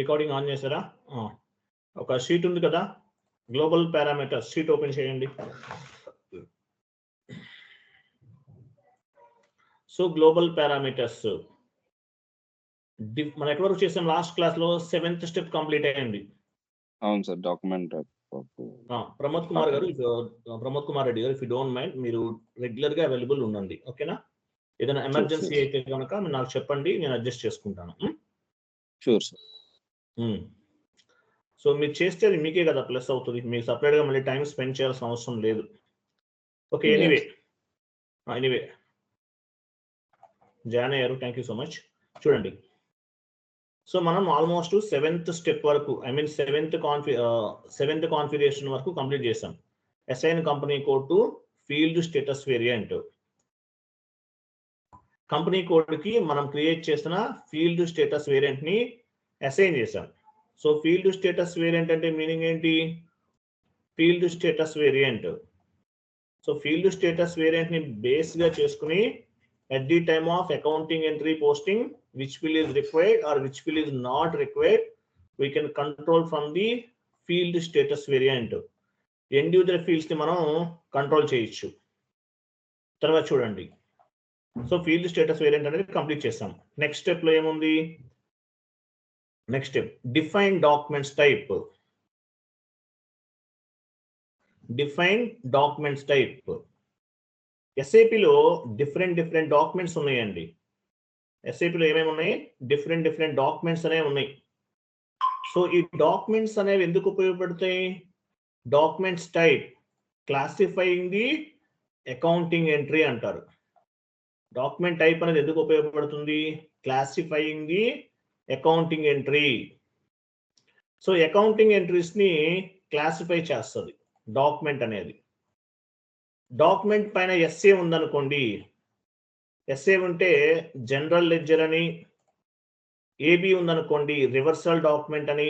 Recording on చేశారా? ఒక sheet ఉంది కదా, గ్లోబల్ పారామీటర్స్ షీట్ ఓపెన్ చేయండి. సో గ్లోబల్ పారామీటర్స్ మనం ఎక్కడ వరకు చేసాం? లాస్ట్ క్లాస్ లో 7th స్టెప్ కంప్లీట్ అయ్యింది. అవును సార్. డాక్యుమెంట్ ప్రమోద్ కుమార్ గారు, ప్రమోద్ కుమార్ రెడ్డి గారు, ఇఫ్ యూ డోంట్ మైండ్ మీరు రెగ్యులర్ గా అవైలబుల్ ఉండండి, ఓకేనా? ఏదైనా ఎమర్జెన్సీ అయితే కనుక నాకు చెప్పండి, నేను అడ్జస్ట్ చేసుకుంటాను. Sure sir. సో మీరు చేస్తే అది మీకే కదా ప్లస్ అవుతుంది, మీకు సపరేట్ గా మళ్ళీ టైం స్పెండ్ చేయాల్సిన అవసరం లేదు. ఓకే, ఎనీవే జాయిన్ అయ్యారు, థ్యాంక్ యూ సో మచ్. చూడండి, సో మనం ఆల్మోస్ట్ 7th స్టెప్ వరకు, ఐ మీన్ 7th కాన్ఫిగరేషన్ వరకు కంప్లీట్ చేసాం. Assign company code to field status variant. Company code కి మనం క్రియేట్ చేసిన ఫీల్డ్ స్టేటస్ వేరియంట్ ని అసైన్ చేసాం. సో ఫీల్డ్ స్టేటస్ వేరియంట్ అంటే మీనింగ్ ఏంటి? Field status variant, so field status variant ని బేస్ గా చేసుకుని at the time of accounting entry posting, which field is required or which field is not required, we can control from the field status variant. End user fields ని మనం control చేయొచ్చు. తర్వాత చూడండి, so field status variant అనేది complete చేస్తాం. Next step లో ఏముంది? Next step define documents type. Define documents type. ఎస్ఏపిలో డిఫరెంట్ డాక్యుమెంట్స్ ఉన్నాయండి. ఎస్ఏపిలో ఏమేమి ఉన్నాయి? డిఫరెంట్ డాక్యుమెంట్స్ అనేవి ఉన్నాయి. సో ఈ డాక్యుమెంట్స్ అనేవి ఎందుకు ఉపయోగపడతాయి? Documents type classifying the accounting entry అంటారు. డాక్యుమెంట్ టైప్ అనేది ఎందుకు ఉపయోగపడుతుంది? Classifying the accounting entry. So accounting entries ని క్లాసిఫై చేస్తుంది డాక్యుమెంట్ అనేది. డాక్యుమెంట్ పైన ఎస్ఏ ఉందనుకోండి, ఎస్ఏ ఉంటే జనరల్ లెడ్జర్ అని, ఏబి ఉందనుకోండి రివర్సల్ డాక్యుమెంట్ అని,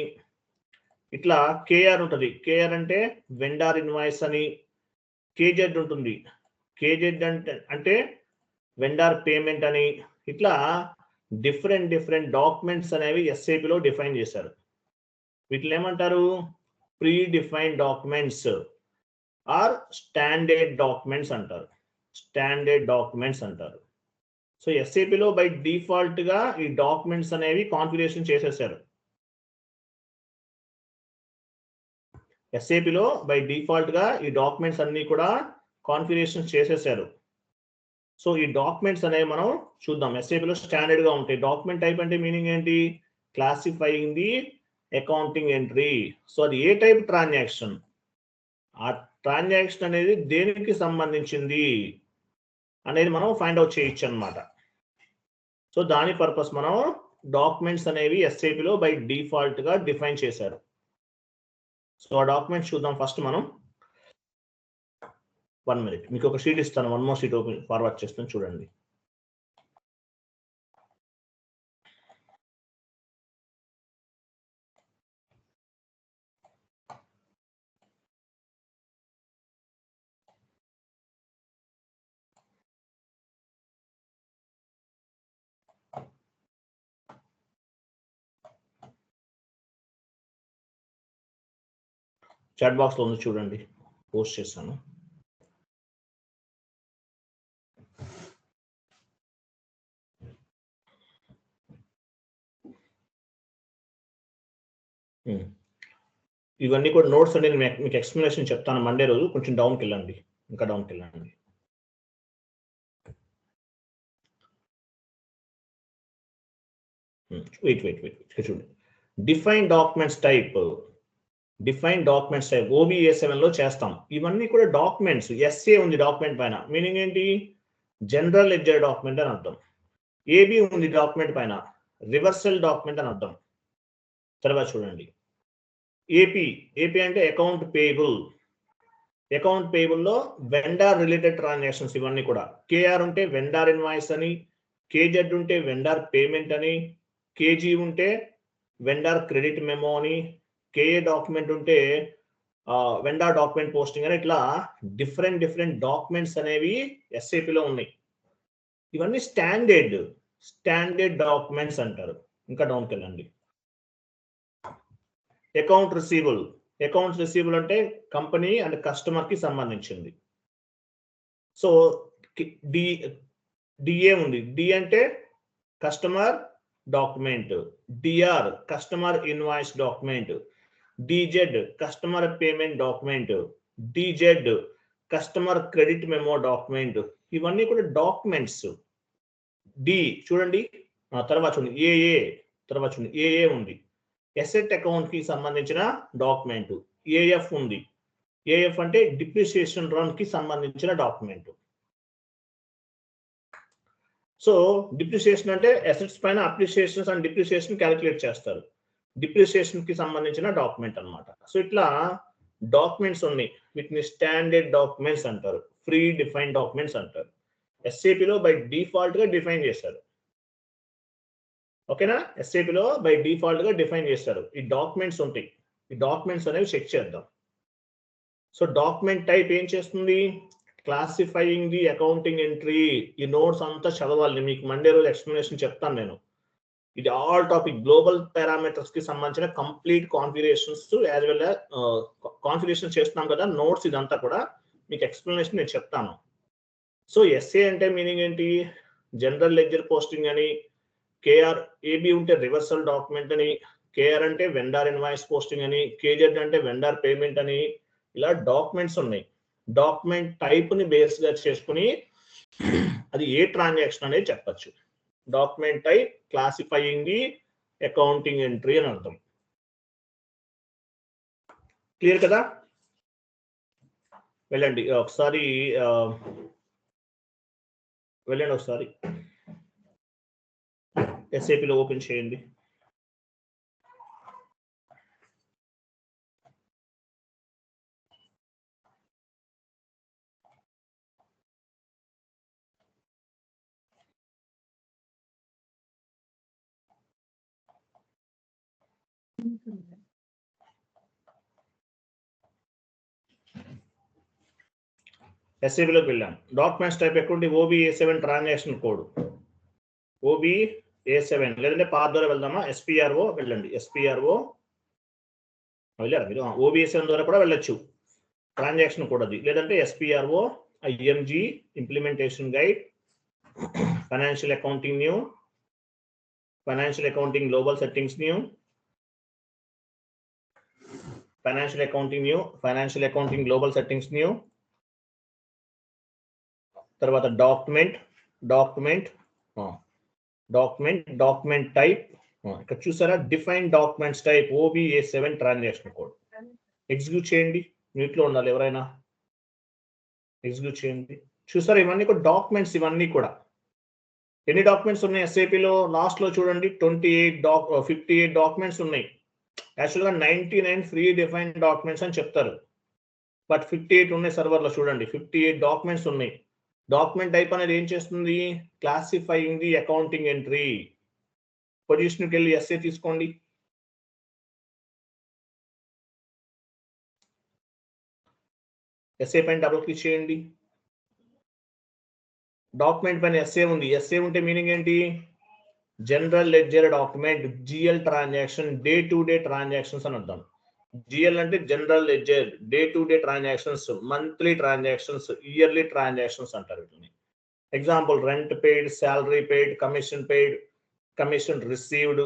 ఇట్లా కేఆర్ ఉంటుంది. కేఆర్ అంటే వెండార్ ఇన్వాయిస్ అని, కేజెడ్ ఉంటుంది. కేజెడ్ అంటే వెండార్ పేమెంట్ అని, ఇట్లా డిఫరెంట్ డాక్యుమెంట్స్ అనేవి ఎస్ఏపిలో డిఫైన్ చేశారు. వీటిని ఏమంటారు? Pre defined documents or standard documents అంటారు. స్టాండర్డ్ డాక్యుమెంట్స్ అంటారు. సో ఎస్ఏపిలో బై డిఫాల్ట్ గా ఈ డాక్యుమెంట్స్ అనేవి కాన్ఫిగరేషన్ చేసేసారు. ఎస్ఏపిలో బై డిఫాల్ట్ గా ఈ డాక్యుమెంట్స్ అన్ని కూడా కాన్ఫిగరేషన్ చేసేసారు. సో ఈ డాక్యుమెంట్స్ అనేవి మనం చూద్దాం. ఎస్ఏపిలో స్టాండర్డ్ గా ఉంటాయి. డాక్యుమెంట్ టైప్ అంటే మీనింగ్ ఏంటి? Classifying the accounting entry. So అది ఏ టైప్ ట్రాన్సాక్షన్, ఆ ట్రాన్సాక్షన్ అనేది దేనికి సంబంధించింది అనేది మనం ఫైండ్ అవుట్ చేయొచ్చు అన్నమాట. సో దాని పర్పస్ మనం డాక్యుమెంట్స్ అనేవి ఎస్ఏపిలో బై డిఫాల్ట్ గా డిఫైన్ చేశారు. సో ఆ డాక్యుమెంట్స్ చూద్దాం. ఫస్ట్ మనం 1 minute మీకు ఒక షీట్ ఇస్తాను, 1 more షీట్ ఓపెన్ ఫార్వర్డ్ చేస్తాను, చూడండి. చాట్ బాక్స్ లో ఉంది చూడండి, పోస్ట్ చేస్తాను. ఇవన్నీ కూడా నోట్స్ అండి, నేను మీకు ఎక్స్ప్లెనేషన్ చెప్తాను మండే రోజు. కొంచెం డౌన్కి వెళ్ళండి, ఇంకా డౌన్కి వెళ్ళండి. వెయిట్ చూడండి. Define documents type. Define documents type OBA7 లో చేస్తాం. ఇవన్నీ కూడా డాక్యుమెంట్స్. ఎస్ఏ ఉంది డాక్యుమెంట్ పైన, మీనింగ్ ఏంటి? జనరల్ లెడ్జర్ డాక్యుమెంట్ అని అర్థం. ఏబి ఉంది డాక్యుమెంట్ పైన, రివర్సల్ డాక్యుమెంట్ అని అర్థం. తర్వాత చూడండి, ఏపీ అంటే అకౌంట్ పేయబుల్. అకౌంట్ పేయబుల్ లో వెండార్ రిలేటెడ్ ట్రాన్సాక్షన్స్ ఇవన్నీ కూడా. కేఆర్ ఉంటే వెండార్ ఇన్వాయిస్ అని, కేజెడ్ ఉంటే వెండార్ పేమెంట్ అని, కేజీ ఉంటే వెండార్ క్రెడిట్ మెమో అని, కేఏ డాక్యుమెంట్ ఉంటే వెండార్ డాక్యుమెంట్ పోస్టింగ్ అని, ఇట్లా డిఫరెంట్ డాక్యుమెంట్స్ అనేవి ఎస్ఏపిలో ఉన్నాయి. ఇవన్నీ స్టాండర్డ్ డాక్యుమెంట్స్ అంటారు. ఇంకా డౌన్కి వెళ్ళండి. అకౌంట్ రిసీవబుల్ అంటే కంపెనీ అండ్ కస్టమర్ కి సంబంధించింది. సో డిఏ ఉంది. డి అంటే customer document, DR customer invoice document, DZ customer payment document, DZ customer credit memo document. ఇవన్నీ కూడా డాక్యుమెంట్స్. డి చూడండి, తర్వాత చూడండి ఏఏ ఉంది. ఎసెట్ అకౌంట్ కి సంబంధించిన డాక్యుమెంట్. ఏఎఫ్ ఉంది. ఏఎఫ్ అంటే డిప్రిసియేషన్ రన్ కి సంబంధించిన డాక్యుమెంట్. సో డిప్రిసియేషన్ అంటే అసెట్స్ పైన అప్రిసియేషన్స్ అండ్ డిప్రిసియేషన్ క్యాలిక్యులేట్ చేస్తారు. డిప్రిసియేషన్ కి సంబంధించిన డాక్యుమెంట్ అన్నమాట. సో ఇట్లా డాక్యుమెంట్స్ ఉన్నాయి. వీటిని స్టాండర్డ్ డాక్యుమెంట్స్ అంటారు, ఫ్రీ డిఫైన్ డాక్యుమెంట్స్ అంటారు. ఎస్ఏపిలో బై డిఫాల్ట్ గా డిఫైన్ చేశారు. ఓకేనా? ఎస్ఏపిలో బై డిఫాల్ట్ గా డిఫైన్ చేస్తారు. ఈ డాక్యుమెంట్స్ ఉంటాయి. ఈ డాక్యుమెంట్స్ అనేవి చెక్ చేద్దాం. సో డాక్యుమెంట్ టైప్ ఏం చేస్తుంది? Classifying the accounting entry. ఈ నోట్స్ అంతా చదవాలి. మీకు మండే రోజు ఎక్స్ప్లెనేషన్ చెప్తాను నేను. ఇది ఆల్ టాపిక్ గ్లోబల్ పారామీటర్స్ కి సంబంధించిన complete configurations as well configuration చేస్తున్నాం కదా నోట్స్, ఇదంతా కూడా మీకు ఎక్స్ప్లెనేషన్ నేను చెప్తాను. సో ఎస్ఏ అంటే మీనింగ్ ఏంటి? జనరల్ లెడ్జర్ పోస్టింగ్ అని, కేఆర్ ఏబి ఉంటే రివర్సల్ డాక్యుమెంట్ అని, కేఆర్ అంటే వెండార్ ఇన్వాయిస్ పోస్టింగ్ అని, కేజెడ్ అంటే వెండార్ పేమెంట్ అని, ఇలా డాక్యుమెంట్స్ ఉన్నాయి. డాక్యుమెంట్ టైప్ ని బేస్ గా చేసుకుని అది ఏ ట్రాన్సాక్షన్ అనేది చెప్పచ్చు. Document type classifying the accounting entry అని అర్థం. క్లియర్ కదా? వెళ్ళండి ఒకసారి ఎస్ఏపిలో ఓపెన్ చేయండి. ఎస్ఏపిలోకి వెళ్ళాం. డాక్యుమెంట్స్ టైప్ ఎక్కడ? OB-A7 transaction code. OB-A7 లేదంటే పాత్ ద్వారా వెళ్దామా? SPRO వెళ్ళండి. SPRO వెళ్ళారు మీరు. OB-A7 ద్వారా కూడా వెళ్ళొచ్చు. ట్రాన్సాక్షన్ కోడ్ అది. లేదంటే SPRO IMG implementation guide, financial accounting new, financial accounting global settings new, financial accounting global settings new, తర్వాత డాక్యుమెంట్ టైప్. ఇక్కడ చూసారా? Define documents type OB-A7 transaction code. Execute చేయండి. మ్యూట్లో ఉండాలి ఎవరైనా. ఎగ్జిక్యూట్ చేయండి. చూసారా? ఇవన్నీ కూడా డాక్యుమెంట్స్. ఇవన్నీ కూడా ఎన్ని డాక్యుమెంట్స్ ఉన్నాయి ఎస్ఏపిలో? లాస్ట్ లో చూడండి 58 డాక్యుమెంట్స్ ఉన్నాయి. యాక్చువల్గా 99 ఫ్రీ డిఫైన్ డాక్యుమెంట్స్ అని చెప్తారు, బట్ 58 ఉన్నాయి సర్వర్లో. చూడండి 58 డాక్యుమెంట్స్ ఉన్నాయి. డాక్యుమెంట్ టైప్ అనేది ఏం చేస్తుంది? Classifying the accounting entry. పొజిషన్కి వెళ్ళి ఎస్ఏ తీసుకోండి. ఎస్ఏ పైన డబుల్ క్లిక్ చేయండి. డాక్యుమెంట్ పైన ఎస్ఏ ఉంది. ఎస్ఏ ఉంటే మీనింగ్ ఏంటి? General ledger document, GL transaction, day to day transactions అని అర్థం. జిఎల్ అంటే general ledger, day to day transactions, monthly transactions, yearly transactions అంటారు వీటిని. Example rent paid, salary paid, commission received,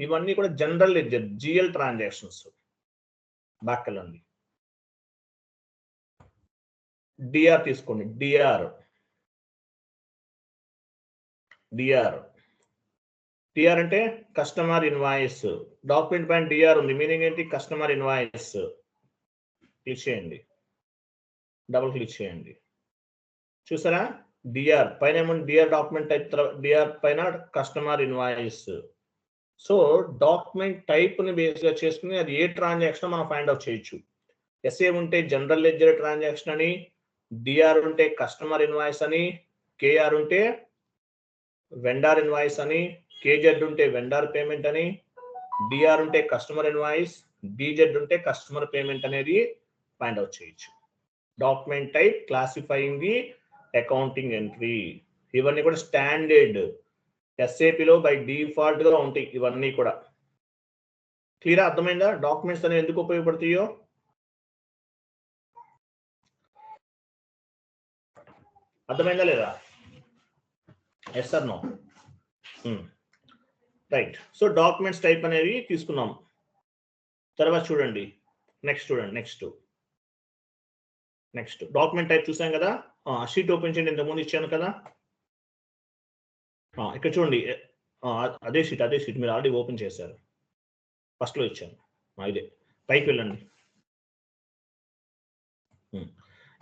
ఇవన్నీ కూడా జనరల్ లెడ్జర్ జిఎల్ ట్రాన్సాక్షన్స్. బాక్కలండి. DR తీసుకోండి. DR అంటే కస్టమర్ ఇన్వాయిస్. డాక్యుమెంట్ పైన డిఆర్ ఉంది. మీనింగ్ ఏంటి? Customer invoice. క్లిక్ చేయండి. డబుల్ క్లిక్ చేయండి. చూసారా? డిఆర్ పైన ఏమన్నా డిఆర్ డాక్యుమెంట్ టైప్, డిఆర్ పైన customer invoice. So document type ని బేస్ గా చేసుకుని అది ఏ ట్రాన్సాక్షన్ మనం ఫైండ్ అవుట్ చేయొచ్చు. ఎస్ఏ ఉంటే జనరల్ లెడ్జర్ ట్రాన్సాక్షన్ అని, డిఆర్ ఉంటే కస్టమర్ ఇన్వాయిస్ అని, కేఆర్ ఉంటే వెండార్ ఇన్వాయిస్ అని, కేజెడ్ ఉంటే వెండార్ పేమెంట్ అని, డిఆర్ ఉంటే కస్టమర్ ఇన్వాయిస్, డిజెడ్ ఉంటే కస్టమర్ పేమెంట్ అనేది ఫైండ్ అవుట్ చేయొచ్చు. Document type classifying the accounting entry. ఇవన్నీ కూడా స్టాండర్డ్ ఎస్ఏపిలో బై డిఫాల్ట్ గా ఉంటాయి. ఇవన్నీ కూడా క్లియర్ అర్థమైందా? డాక్యుమెంట్స్ అనేవి ఎందుకు ఉపయోగపడతాయో అర్థమైందా లేదా? Yes or no? Right. So documents type అనేవి తీసుకున్నాం. తర్వాత చూడండి నెక్స్ట్ డాక్యుమెంట్ టైప్ చూసాం కదా. షీట్ ఓపెన్ చేయండి, ఇంతకుముందు ఇచ్చాను కదా. ఇక్కడ చూడండి, అదే షీట్ మీరు ఆల్రెడీ ఓపెన్ చేశారు, ఫస్ట్లో ఇచ్చాను. ఇదే పైకి వెళ్ళండి.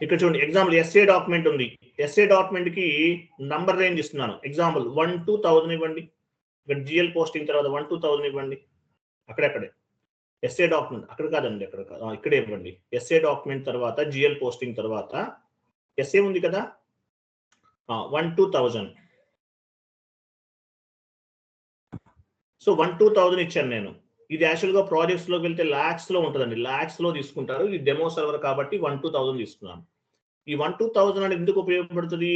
ఇక్కడ చూడండి ఎగ్జాంపుల్ ఎస్ఏ డాక్యుమెంట్ ఉంది. ఎస్ఏ డాక్యుమెంట్ కి నంబర్ రేంజ్ ఇస్తున్నాను. ఎగ్జాంపుల్ 1 to 1000 ఇవ్వండి. ఇక్కడ జిఎల్ పోస్టింగ్ తర్వాత 1 to 1000 ఇవ్వండి. అక్కడే ఎస్ఏ డాక్యుమెంట్ అక్కడ కాదండి, ఇక్కడే ఇవ్వండి. ఎస్ఏ డాక్యుమెంట్ తర్వాత జిఎల్ పోస్టింగ్ తర్వాత ఎస్ఏ ఉంది కదా, 1 to 1000. సో 1 to 1000 ఇచ్చాను నేను. ఇది యాక్చువల్గా ప్రాజెక్ట్స్ లోకి వెళ్తే ల్యాక్స్ లో ఉంటుందండి, ల్యాక్స్ లో తీసుకుంటారు. ఇది డెమో సర్వర్ కాబట్టి 1 to 1000 తీసుకున్నాను. ఈ 1 to 1000 అనేది ఎందుకు ఉపయోగపడుతుంది?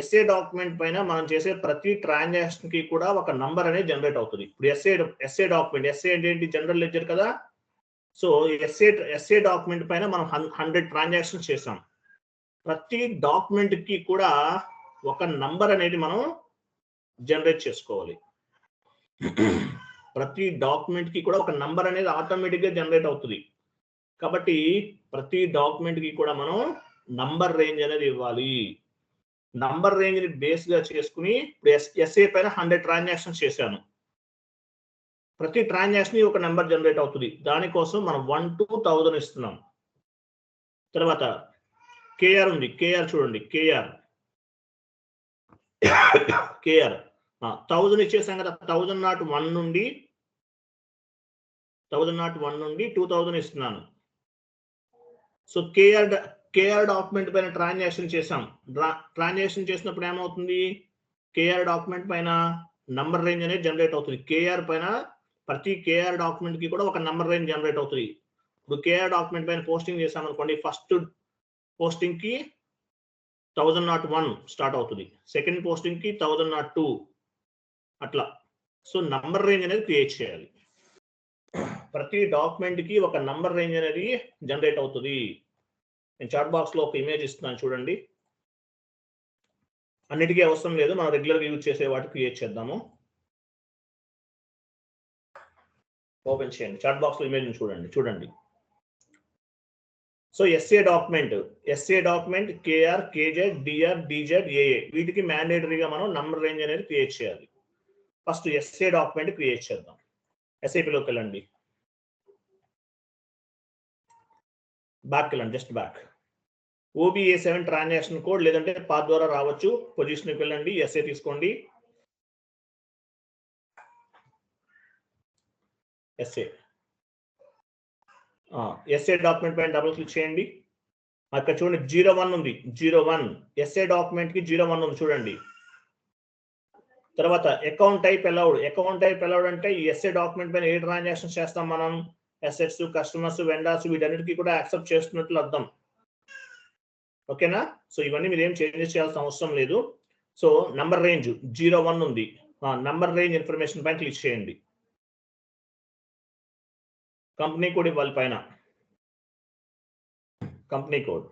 ఎస్ఏ డాక్యుమెంట్ పైన మనం చేసే ప్రతి ట్రాన్సాక్షన్ కి కూడా ఒక నంబర్ అనేది జనరేట్ అవుతుంది. ఇప్పుడు ఎస్ఏ డాక్యుమెంట్, ఎస్ఏ అంటే ఏంటి? జనరల్ లెడ్జర్ కదా. సో ఎస్ఏ డాక్యుమెంట్ పైన మనం 100 ట్రాన్సాక్షన్స్ చేసాం. ప్రతి డాక్యుమెంట్ కి కూడా ఒక నంబర్ అనేది మనం జనరేట్ చేసుకోవాలి. ప్రతి డాక్యుమెంట్ కి కూడా ఒక నంబర్ అనేది ఆటోమేటిక్ గా జనరేట్ అవుతుంది. కాబట్టి ప్రతి డాక్యుమెంట్ కి కూడా మనం నంబర్ రేంజ్ అనేది ఇవ్వాలి. నంబర్ రేంజ్ ని బేస్ గా చేసుకుని ఇప్పుడు ఎస్ఏ పైన 100 ట్రాన్సాక్షన్స్ చేశాను. ప్రతి ట్రాన్సాక్షన్ ఒక నెంబర్ జనరేట్ అవుతుంది. దానికోసం మనం 1 to 1000 ఇస్తున్నాం. తర్వాత కేఆర్ ఉంది. కేఆర్ చూడండి, కేఆర్ 1000 ఇచ్చేసాం కదా. 1001 నుండి 2000 ఇస్తున్నాను. సో కేఆర్ డాక్యుమెంట్ పైన ట్రాన్సాక్షన్ చేసాం. ట్రాన్సాక్షన్ చేసినప్పుడు ఏమవుతుంది? కేఆర్ డాక్యుమెంట్ పైన నంబర్ రేంజ్ అనేది జనరేట్ అవుతుంది. కేఆర్ పైన ప్రతి కేఆర్ డాక్యుమెంట్ కి కూడా ఒక నంబర్ రేంజ్ జనరేట్ అవుతుంది. ఇప్పుడు కేఆర్ డాక్యుమెంట్ పైన పోస్టింగ్ చేసాం అనుకోండి, ఫస్ట్ పోస్టింగ్ కి 1001 స్టార్ట్ అవుతుంది, సెకండ్ పోస్టింగ్ కి 1002 అట్లా. సో నంబర్ రేంజ్ అనేది క్రియేట్ చేయాలి. ప్రతి డాక్యుమెంట్ కి ఒక నంబర్ రేంజ్ అనేది జనరేట్ అవుతుంది. నేను చాట్ బాక్స్ లో ఒక ఇమేజ్ ఇస్తున్నాను చూడండి. అన్నిటికీ అవసరం లేదు, మనం రెగ్యులర్ గా యూజ్ చేసే వాటికి క్రియేట్ చేద్దాము. ఓపెన్ చేయండి, చాట్ బాక్స్ లో ఇమేజ్ చూడండి. So SA document KR, KZ, DR, DZ, AA వీటికి మ్యాండేటరీగా మనం నంబర్ రేంజ్ అనేది క్రియేట్ చేయాలి. ఫస్ట్ ఎస్ఏ డాక్యుమెంట్ క్రియేట్ చేద్దాం. ఎస్ఏపిలోకి వెళ్ళండి, బ్యాక్ వెళ్ళండి, just back. OBA7 transaction code లేదంటే పాత్ ద్వారా రావచ్చు. పొజిషన్కి వెళ్ళండి, ఎస్ఏ తీసుకోండి. ఎస్ఏ డాక్యుమెంట్ పైన డబుల్ క్లిక్ చేయండి. అక్కడ చూడండి 01 ఉంది. 01 ఎస్ఏ డాక్యుమెంట్ కి 01 ఉంది చూడండి. తర్వాత అకౌంట్ టైప్ అలౌడ్ అంటే ఈ ఎస్ఏ డాక్యుమెంట్ పైన ఏ ట్రాన్సాక్షన్ చేస్తాం మనం? అసెట్స్, కస్టమర్స్, వెండర్స్ వీటన్నిటికీ కూడా యాక్సెప్ట్ చేస్తున్నట్లు అర్థం. ఓకేనా? సో ఇవన్నీ మీరు ఏం చేంజెస్ చేయాల్సిన అవసరం లేదు. సో నంబర్ రేంజ్ 01 ఉంది. నంబర్ రేంజ్ ఇన్ఫర్మేషన్ పైన క్లిక్ చేయండి. కంపెనీ కోడ్ ఇవ్వాలి పైన, కంపెనీ కోడ్.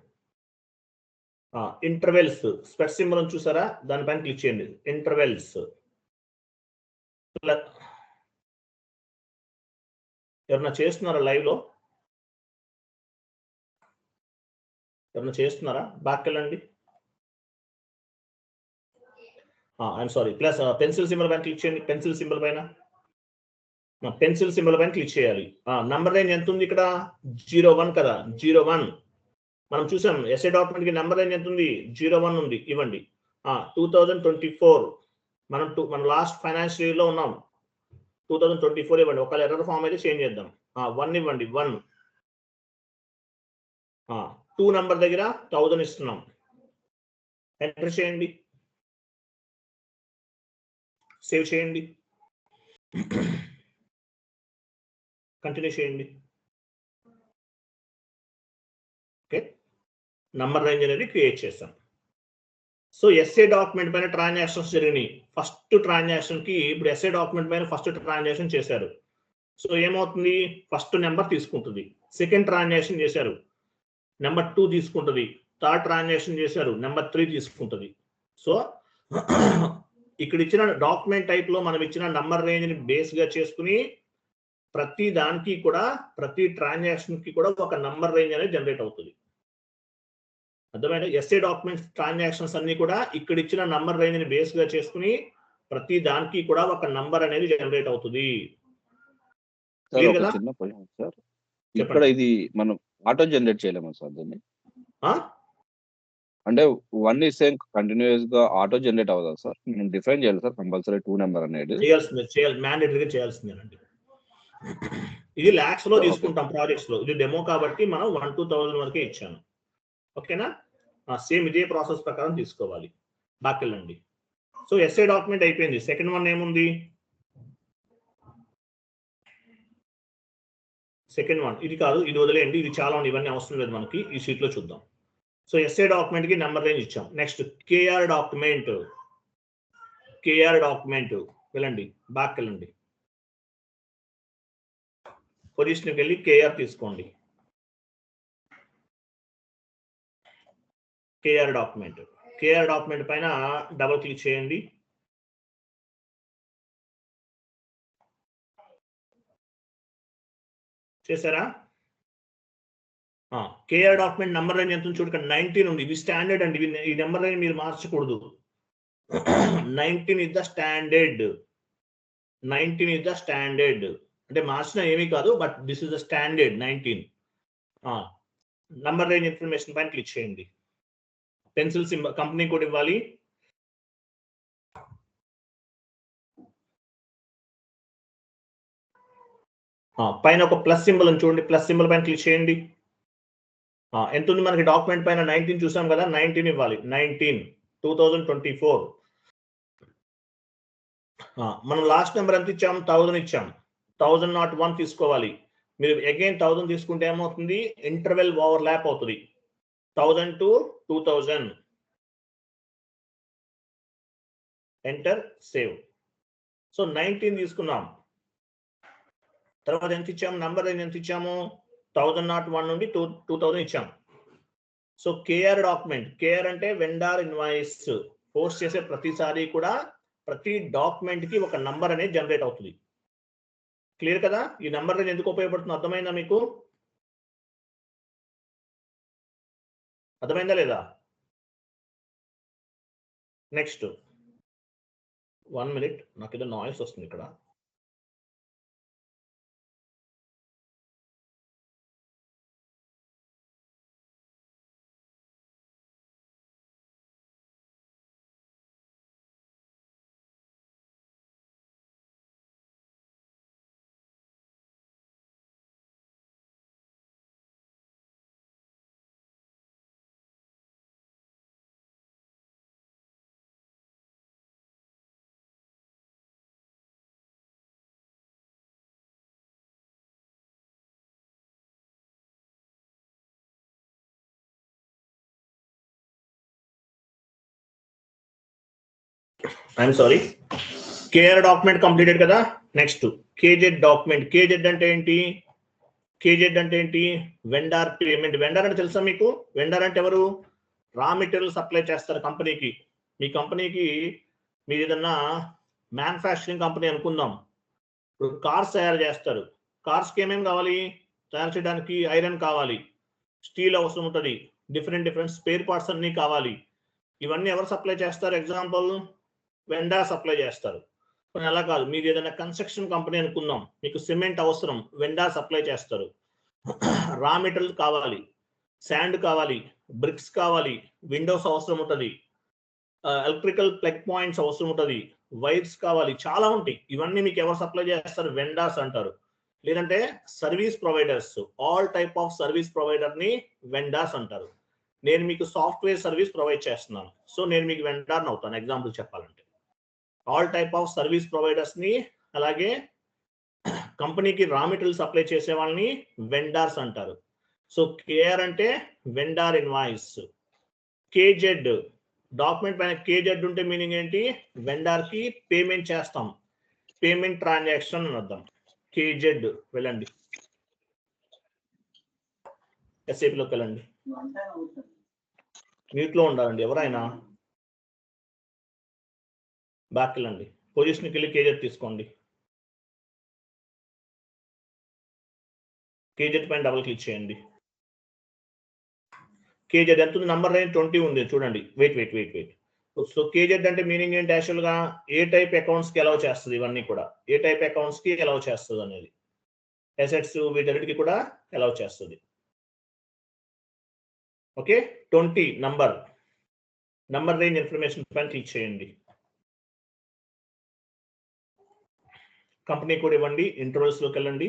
ఇంటర్వెల్స్ స్పెట్ సింబల్ చూసారా, దానిపైన క్లిక్ చేయండి. ఇంటర్వెల్స్ ఎవరన్నా చేస్తున్నారా? లైవ్ లో ఎవరన్నా చేస్తున్నారా? బ్యాక్ వెళ్ళండి. I'm sorry, plus pencil symbol పైన క్లిక్ చేయండి. పెన్సిల్ సింబల్ పైన క్లిక్ చేయాలి. నంబర్ రేంజ్ ఎంత ఉంది ఇక్కడ? 01 కదా. 01 మనం చూసాం. ఎస్ఏ డాక్యుమెంట్ కి నంబర్ రేంజ్ ఎంత ఉంది? 01 ఉంది. ఇవ్వండి. 2024 మనం లాస్ట్ ఫైనాన్షియల్ ఇయర్ లో ఉన్నాం. 2024 ఇవ్వండి. ఒకవేళ ఎర్రర్ ఫామ్ అయితే చేంజ్ చేద్దాం. 1 ఇవ్వండి. 1 2 నంబర్ దగ్గర 1000 ఇస్తున్నాం. ఎంటర్ చేయండి, సేవ్ చేయండి, కంటిన్యూ చేయండి. ఓకే, నంబర్ రేంజ్ అనేది క్రియేట్ చేస్తాం. సో ఎస్ఏ డాక్యుమెంట్ పైన ట్రాన్సాక్షన్స్ జరిగినాయి. ఫస్ట్ ట్రాన్సాక్షన్ కి ఇప్పుడు ఎస్ఏ డాక్యుమెంట్ పైన ఫస్ట్ ట్రాన్సాక్షన్ చేశారు. సో ఏమవుతుంది, ఫస్ట్ నెంబర్ తీసుకుంటుంది, సెకండ్ ట్రాన్సాక్షన్ చేశారు నెంబర్ 2 తీసుకుంటుంది, థర్డ్ ట్రాన్సాక్షన్ చేశారు నెంబర్ 3 తీసుకుంటుంది. సో ఇక్కడ ఇచ్చిన డాక్యుమెంట్ టైప్ లో మనం ఇచ్చిన నంబర్ రేంజ్ ని బేస్ గా చేసుకుని ప్రతి దానికి కూడా ప్రతి ట్రాన్సాక్షన్ కి కూడా ఒక నంబర్ రేంజ్ అనేది జనరేట్ అవుతుంది. అర్థమైనా? ఎస్ఏ డాక్యుమెంట్స్ ట్రాన్సాక్షన్స్ అన్ని కూడా ఇక్కడ ఇచ్చిన నంబర్ రేంజ్ ని బేస్ గా చేసుకుని ప్రతి దానికి కూడా ఒక నంబర్ అనేది జనరేట్ అవుతుంది. సార్ ఒక చిన్న క్వశ్చన్ సార్, ఇక్కడ ఇది మనం ఆటో జనరేట్ చేయలేమా సార్ దీన్ని? అంటే 1 is saying కంటిన్యూస్ గా ఆటో జనరేట్ అవుదా సార్? నేను డిఫైన్ చేయాలి సార్ కంపల్సరీ 2 నెంబర్ అనేది? చేయాలి, మ్యాండేటరీగా చేయాల్సిందేనండి. ఇది లాక్స్ లో తీసుకుంటాం ప్రాజెక్ట్స్ లో, ఇది డెమో కాబట్టి మనం 1-2,000 వరకే ఇచ్చాను. ఓకేనా? సేమ్ ఇదే ప్రాసెస్ ప్రకారం తీసుకోవాలి. బాకెళ్ళండి. సో ఎస్ఏ డాక్యుమెంట్ అయిపోయింది. సెకండ్ వన్ ఏముంది? సెకండ్ వన్ ఇది కాదు, ఇది వదిలేయండి, ఇది చాలా ఉంది, ఇవన్నీ అవసరం లేదు మనకి, ఈ షీట్ లో చూద్దాం. సో ఎస్ఏ డాక్యుమెంట్ కి నెంబర్ రేంజ్ ఇచ్చాం. నెక్స్ట్ కేఆర్ డాక్యుమెంట్, వెళ్ళండి, బ్యాక్ వెళ్ళండి, పొజిషన్కి వెళ్ళి కేఆర్ తీసుకోండి. కేఆర్ డాక్యుమెంట్ పైన డబుల్ క్లిక్ చేయండి. చేశారా? కేఆర్ డాక్యుమెంట్ నెంబర్ రేంజ్ ఎంత ఉంది చూడండి, 19 ఉంది. ఇది స్టాండర్డ్ అండి, ఈ నెంబర్ రేంజ్ మీరు మార్చకూడదు. 19 is the standard, 19 is the standard. అంటే మార్చిన ఏమీ కాదు, but this is the standard 19. Number range information పైన క్లిక్ చేయండి. పెన్సిల్ సింబల్ కంపెనీ కోడ్ ఇవ్వాలి. పైన ఒక ప్లస్ సింబల్ అని చూడండి, ప్లస్ సింబల్ పైన క్లిక్ చేయండి. ఎంత ఉంది మనకి డాక్యుమెంట్ పైన? 19 చూసాం కదా, 19 ఇవ్వాలి. 19 2024. మనం లాస్ట్ నెంబర్ ఎంత ఇచ్చాం? 1000 ఇచ్చాం. 1001 తీసుకోవాలి. మీరు అగైన్ 1000 తీసుకుంటే ఏమవుతుంది? ఇంటర్వెల్ ఓవర్ ల్యాప్ అవుతుంది. 1000 to 2000. Enter, save. సో 19 తీసుకున్నాం. తర్వాత ఎంత ఇచ్చాము? నంబర్ ఎంత ఇచ్చాము? 1001 నుండి 2000 ఇచ్చాం. సో కేఆర్ డాక్యుమెంట్, కేఆర్ అంటే వెండార్ ఇన్వాయిస్ పోస్ట్ చేసే ప్రతిసారి కూడా ప్రతి డాక్యుమెంట్ కి ఒక నంబర్ అనేది జనరేట్ అవుతుంది. క్లియర్ కదా? ఈ నంబర్ అనేది ఎందుకు ఉపయోగపడుతుంది అర్థమైందా మీకు? అర్థమైందా లేదా? నెక్స్ట్ 1 minute, నాకు ఏదో నాయిస్ వస్తుంది ఇక్కడ. I'm sorry. KR document completed కదా. Next KZ document. కేజెడ్ అంటే ఏంటి? Vendor payment. వెండార్ అంటే తెలుసా మీకు? వెండార్ అంటే ఎవరు? రా మెటీరియల్ సప్లై చేస్తారు కంపెనీకి. మీ కంపెనీకి మీరు ఏదన్నా మ్యానుఫ్యాక్చరింగ్ కంపెనీ అనుకుందాం, ఇప్పుడు కార్స్ తయారు చేస్తారు. కార్స్కి ఏమేమి కావాలి? తయారు చేయడానికి ఐరన్ కావాలి, స్టీల్ అవసరం ఉంటుంది, డిఫరెంట్ స్పేర్ పార్ట్స్ అన్నీ కావాలి. ఇవన్నీ ఎవరు సప్లై చేస్తారు? ఎగ్జాంపుల్ వెండార్ సప్లై చేస్తారు. కానీ అలా కాదు, మీరు ఏదైనా కన్స్ట్రక్షన్ కంపెనీ అనుకుందాం, మీకు సిమెంట్ అవసరం, వెండార్ సప్లై చేస్తారు. రా మెటీరియల్ కావాలి, శాండ్ కావాలి, బ్రిక్స్ కావాలి, విండోస్ అవసరం ఉంటుంది, ఎలక్ట్రికల్ ప్లగ్ పాయింట్స్ అవసరం ఉంటుంది, వైర్స్ కావాలి, చాలా ఉంటాయి. ఇవన్నీ మీకు ఎవరు సప్లై చేస్తారు? వెండార్స్ అంటారు. లేదంటే service providers, all type of service provider ని వెండార్స్ అంటారు. నేను మీకు సాఫ్ట్వేర్ సర్వీస్ ప్రొవైడ్ చేస్తున్నాను, సో నేను మీకు వెండార్ని అవుతాను. ఎగ్జాంపుల్ చెప్పాలంటే all type of service providers ని, అలాగే కంపెనీకి రా మెటీరియల్ సప్లై చేసే వాళ్ళని వెండార్స్ అంటారు. సో కేఆర్ అంటే వెండార్ ఇన్వాయిస్. కేజెడ్ డాక్యుమెంట్ పైన కేజెడ్ ఉంటే మీనింగ్ ఏంటి? వెండార్ కి పేమెంట్ చేస్తాం, పేమెంట్ ట్రాన్సాక్షన్ అని అర్థం. కేజెడ్ వెళ్ళండి, ఎస్ఏపిలోకి వెళ్ళండి. మ్యూట్లో ఉండాలండి ఎవరైనా. బ్యాక్ వెళ్ళండి, పొజిషన్కి వెళ్ళి కేజెడ్ తీసుకోండి. కేజెడ్ పైన డబుల్ క్లిక్ చేయండి. కేజెడ్ ఎంత ఉంది? నంబర్ రేంజ్ 20 ఉంది చూడండి. వెయిట్. సో కేజెడ్ అంటే మీనింగ్ ఏంటి? యాక్చువల్గా ఏ టైప్ అకౌంట్స్కి అలౌ చేస్తుంది, ఇవన్నీ కూడా ఏ టైప్ అకౌంట్స్కి అలౌ చేస్తుంది అనేది, అసెట్స్ వీటన్నిటికి కూడా అలౌ చేస్తుంది. ఓకే, 20 నంబర్ రేంజ్ ఇన్ఫర్మేషన్ పైన క్లిక్ చేయండి. కంపెనీ కోడ్ ఇవ్వండి, ఇంటర్వల్స్లోకి వెళ్ళండి,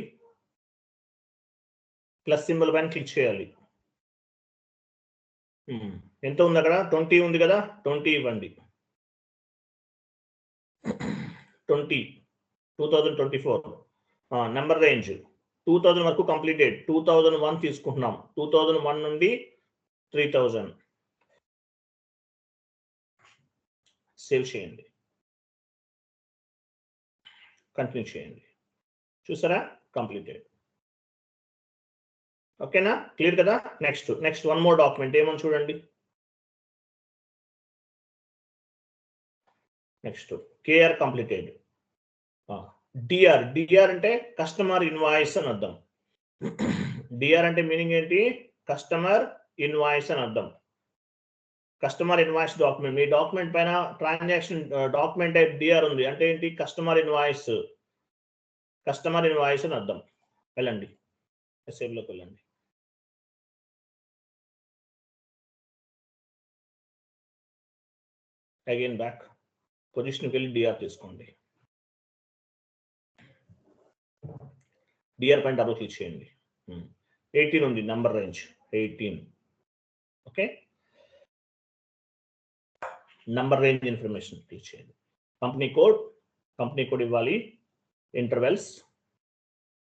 ప్లస్ సింబల్ పైన క్లిక్ చేయాలి. ఎంత ఉంది అక్కడ? 20 ఉంది కదా, 20 ఇవ్వండి. 2024 నెంబర్ రేంజ్ 2000 వరకు కంప్లీటెడ్. 2001 తీసుకుంటున్నాం. 2001 నుండి 3000 సేవ్ చేయండి, కంటిన్యూ చేయండి. చూసారా? కంప్లీటెడ్. ఓకేనా? క్లియర్ కదా? నెక్స్ట్ వన్ మోర్ డాక్యుమెంట్ ఏమని చూడండి. Next KR completed. డిఆర్ అంటే కస్టమర్ ఇన్వాయిస్ అని అర్థం. డిఆర్ అంటే మీనింగ్ ఏంటి? కస్టమర్ ఇన్వాయిస్ అని అర్థం. కస్టమర్ ఇన్వాయిస్ డాక్యుమెంట్, మీ డాక్యుమెంట్ పైన ట్రాన్సాక్షన్ డాక్యుమెంట్ టైప్ డిఆర్ ఉంది అంటే ఏంటి? కస్టమర్ ఇన్వాయిస్ అని అర్థం. వెళ్ళండి, ఎస్ఏబిలోకి వెళ్ళండి. అగైన్ బ్యాక్, పొజిషన్కి వెళ్ళి డిఆర్ తీసుకోండి. డిఆర్ పైన డబుల్ క్లిక్ చేయండి. 18 ఉంది number range 18. Okay, number range information click చేయండి. కంపెనీ కోడ్ ఇవ్వాలి. ఇంటర్వెల్స్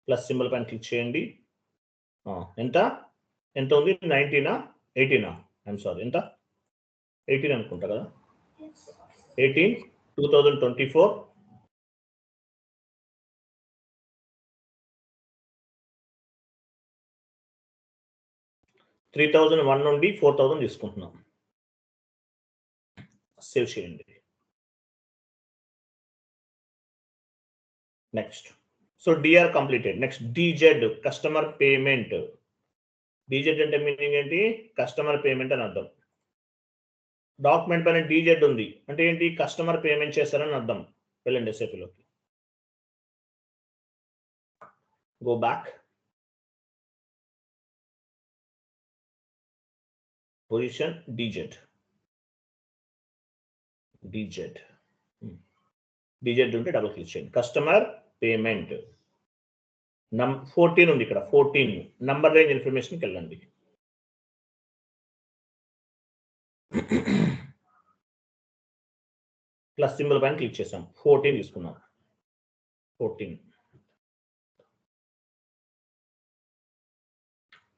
ప్లస్ సింబల్ పైన క్లిక్ చేయండి. ఎంత ఉంది? 19 18 ఐఎమ్ సారీ, ఎంత? 18 అనుకుంటా కదా. 18 2024 3001 నుండి 4000 తీసుకుంటున్నాం. సేవ్ చేయండి. Next, so DR completed. Next DZ, customer payment. DZ అంటే మీనింగ్ ఏంటి? కస్టమర్ పేమెంట్ అని అర్థం. డాక్యుమెంట్ పైన డిజెడ్ ఉంది అంటే ఏంటి? కస్టమర్ పేమెంట్ చేశారని అర్థం. వెళ్ళండి ఎస్ఏపిలోకి, గో బ్యాక్, పొజిషన్ డిజెడ్ ఉంటే డబుల్ క్లిక్ చేయండి. కస్టమర్ పేమెంట్ 14 ఉంది ఇక్కడ. 14 నంబర్ రేంజ్ ఇన్ఫర్మేషన్కి వెళ్ళండి. ప్లస్ సింబల్ పైన క్లిక్ చేసాం. 14 తీసుకున్నాం. 14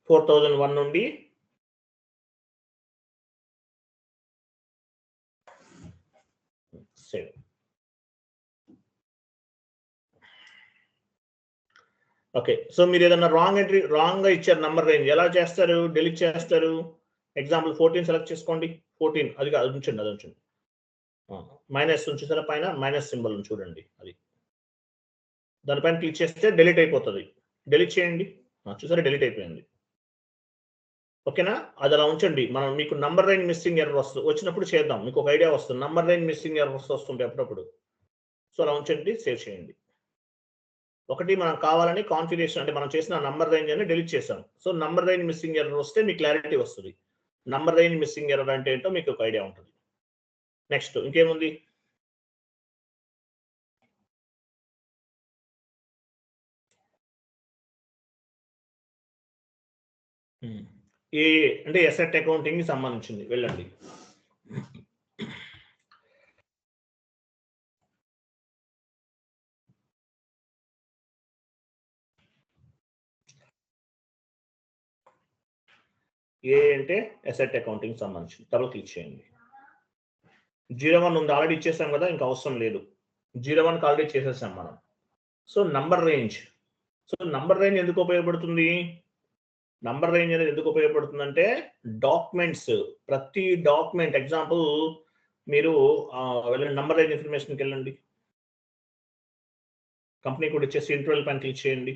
4001 నుండి సేవ్. ఓకే, సో మీరు ఏదన్నా రాంగ్ గా ఇచ్చారు నంబర్ రేంజ్, ఎలా చేస్తారు? డిలీట్ చేస్తారు. ఎగ్జాంపుల్ 14 సెలెక్ట్ చేసుకోండి. 14 అది ఉంచండి. మైనస్ ఉంచేసారా? పైన మైనస్ సింబల్ చూడండి, అది దానిపైన క్లిక్ చేస్తే డిలీట్ అయిపోతుంది. డిలీట్ చేయండి. చూసారా? డిలీట్ అయిపోయింది. ఓకేనా? అది అలా ఉంచండి. మనం మీకు నంబర్ రేంజ్ మిస్సింగ్ ఎర్రర్ వచ్చినప్పుడు చేద్దాం. మీకు ఒక ఐడియా వస్తుంది. నంబర్ రేంజ్ మిస్సింగ్ ఎర్రర్స్ వస్తుంటాయి అప్పుడప్పుడు. సో అలా ఉంచండి, సేవ్ చేయండి. ఒకటి మనం కావాలని కాన్ఫిగరేషన్ అంటే మనం చేసిన నంబర్ రేంజ్ అని డిలీట్ చేసాం. So number range missing error వస్తే మీకు క్లారిటీ వస్తుంది. నంబర్ రేంజ్ మిస్సింగ్ ఎర్రర్ అంటే ఏంటో మీకు ఒక ఐడియా ఉంటుంది. నెక్స్ట్ ఇంకేముంది? ఏ అంటే అసెట్ అకౌంటింగ్ కి సంబంధించింది. వెళ్ళండి. ఏ అంటే అసెట్ అకౌంటింగ్ సంబంధించింది. డబుల్ క్లిక్ చేయండి. 01 ఉంది, ఆల్రెడీ ఇచ్చేసాం కదా, ఇంకా అవసరం లేదు. 01 ఆల్రెడీ చేసేసాం మనం. So number range so number range ఎందుకు ఉపయోగపడుతుంది? నంబర్ రేంజ్ అనేది ఎందుకు ఉపయోగపడుతుందంటే డాక్యుమెంట్స్, ప్రతి డాక్యుమెంట్ ఎగ్జాంపుల్ మీరు వెళ్ళండి నంబర్ రేంజ్ ఇన్ఫర్మేషన్కి వెళ్ళండి, కంపెనీ కూడా ఇచ్చేసి ఇంటర్వెల్ పైన క్లిక్ చేయండి.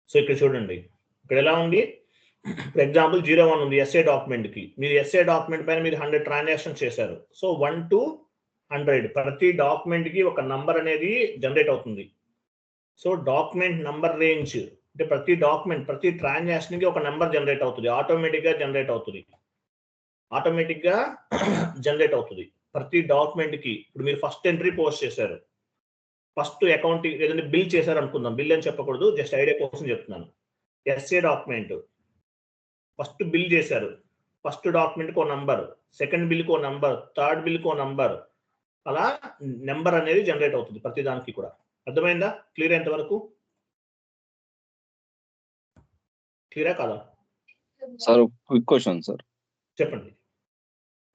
సో ఇక్కడ చూడండి, ఇక్కడ ఎలా ఉంది, ఫర్ ఎగ్జాంపుల్ 01 ఉంది ఎస్ఏ డాక్యుమెంట్కి. మీరు ఎస్ఏ డాక్యుమెంట్ పైన మీరు 100 ట్రాన్సాక్షన్ చేశారు. సో 1 to 100 ప్రతి డాక్యుమెంట్కి ఒక నంబర్ అనేది జనరేట్ అవుతుంది. సో డాక్యుమెంట్ నంబర్ రేంజ్ అంటే ప్రతి డాక్యుమెంట్ ప్రతి ట్రాన్సాక్షన్కి ఒక నెంబర్ జనరేట్ అవుతుంది, ఆటోమేటిక్గా జనరేట్ అవుతుంది, ఆటోమేటిక్గా జనరేట్ అవుతుంది ప్రతి డాక్యుమెంట్కి. ఇప్పుడు మీరు ఫస్ట్ ఎంట్రీ పోస్ట్ చేశారు, ఫస్ట్ అకౌంటింగ్ ఏదైనా బిల్ చేశారు అనుకుందాం, బిల్ అని చెప్పకూడదు, జస్ట్ ఐడియా కోసం చెప్తున్నాను. ఎస్ఏ డాక్యుమెంట్ ఫస్ట్ బిల్ చేశారు, ఫస్ట్ డాక్యుమెంట్కి ఓ నంబర్, సెకండ్ బిల్కి ఓ నంబర్, థర్డ్ బిల్కి ఓ నంబర్, అలా నెంబర్ అనేది జనరేట్ అవుతుంది ప్రతి దానికి కూడా. అర్థమైందా? క్లియర్ అయ్యేంత వరకు? క్లియరా కాదా సార్? Quick question sir. చెప్పండి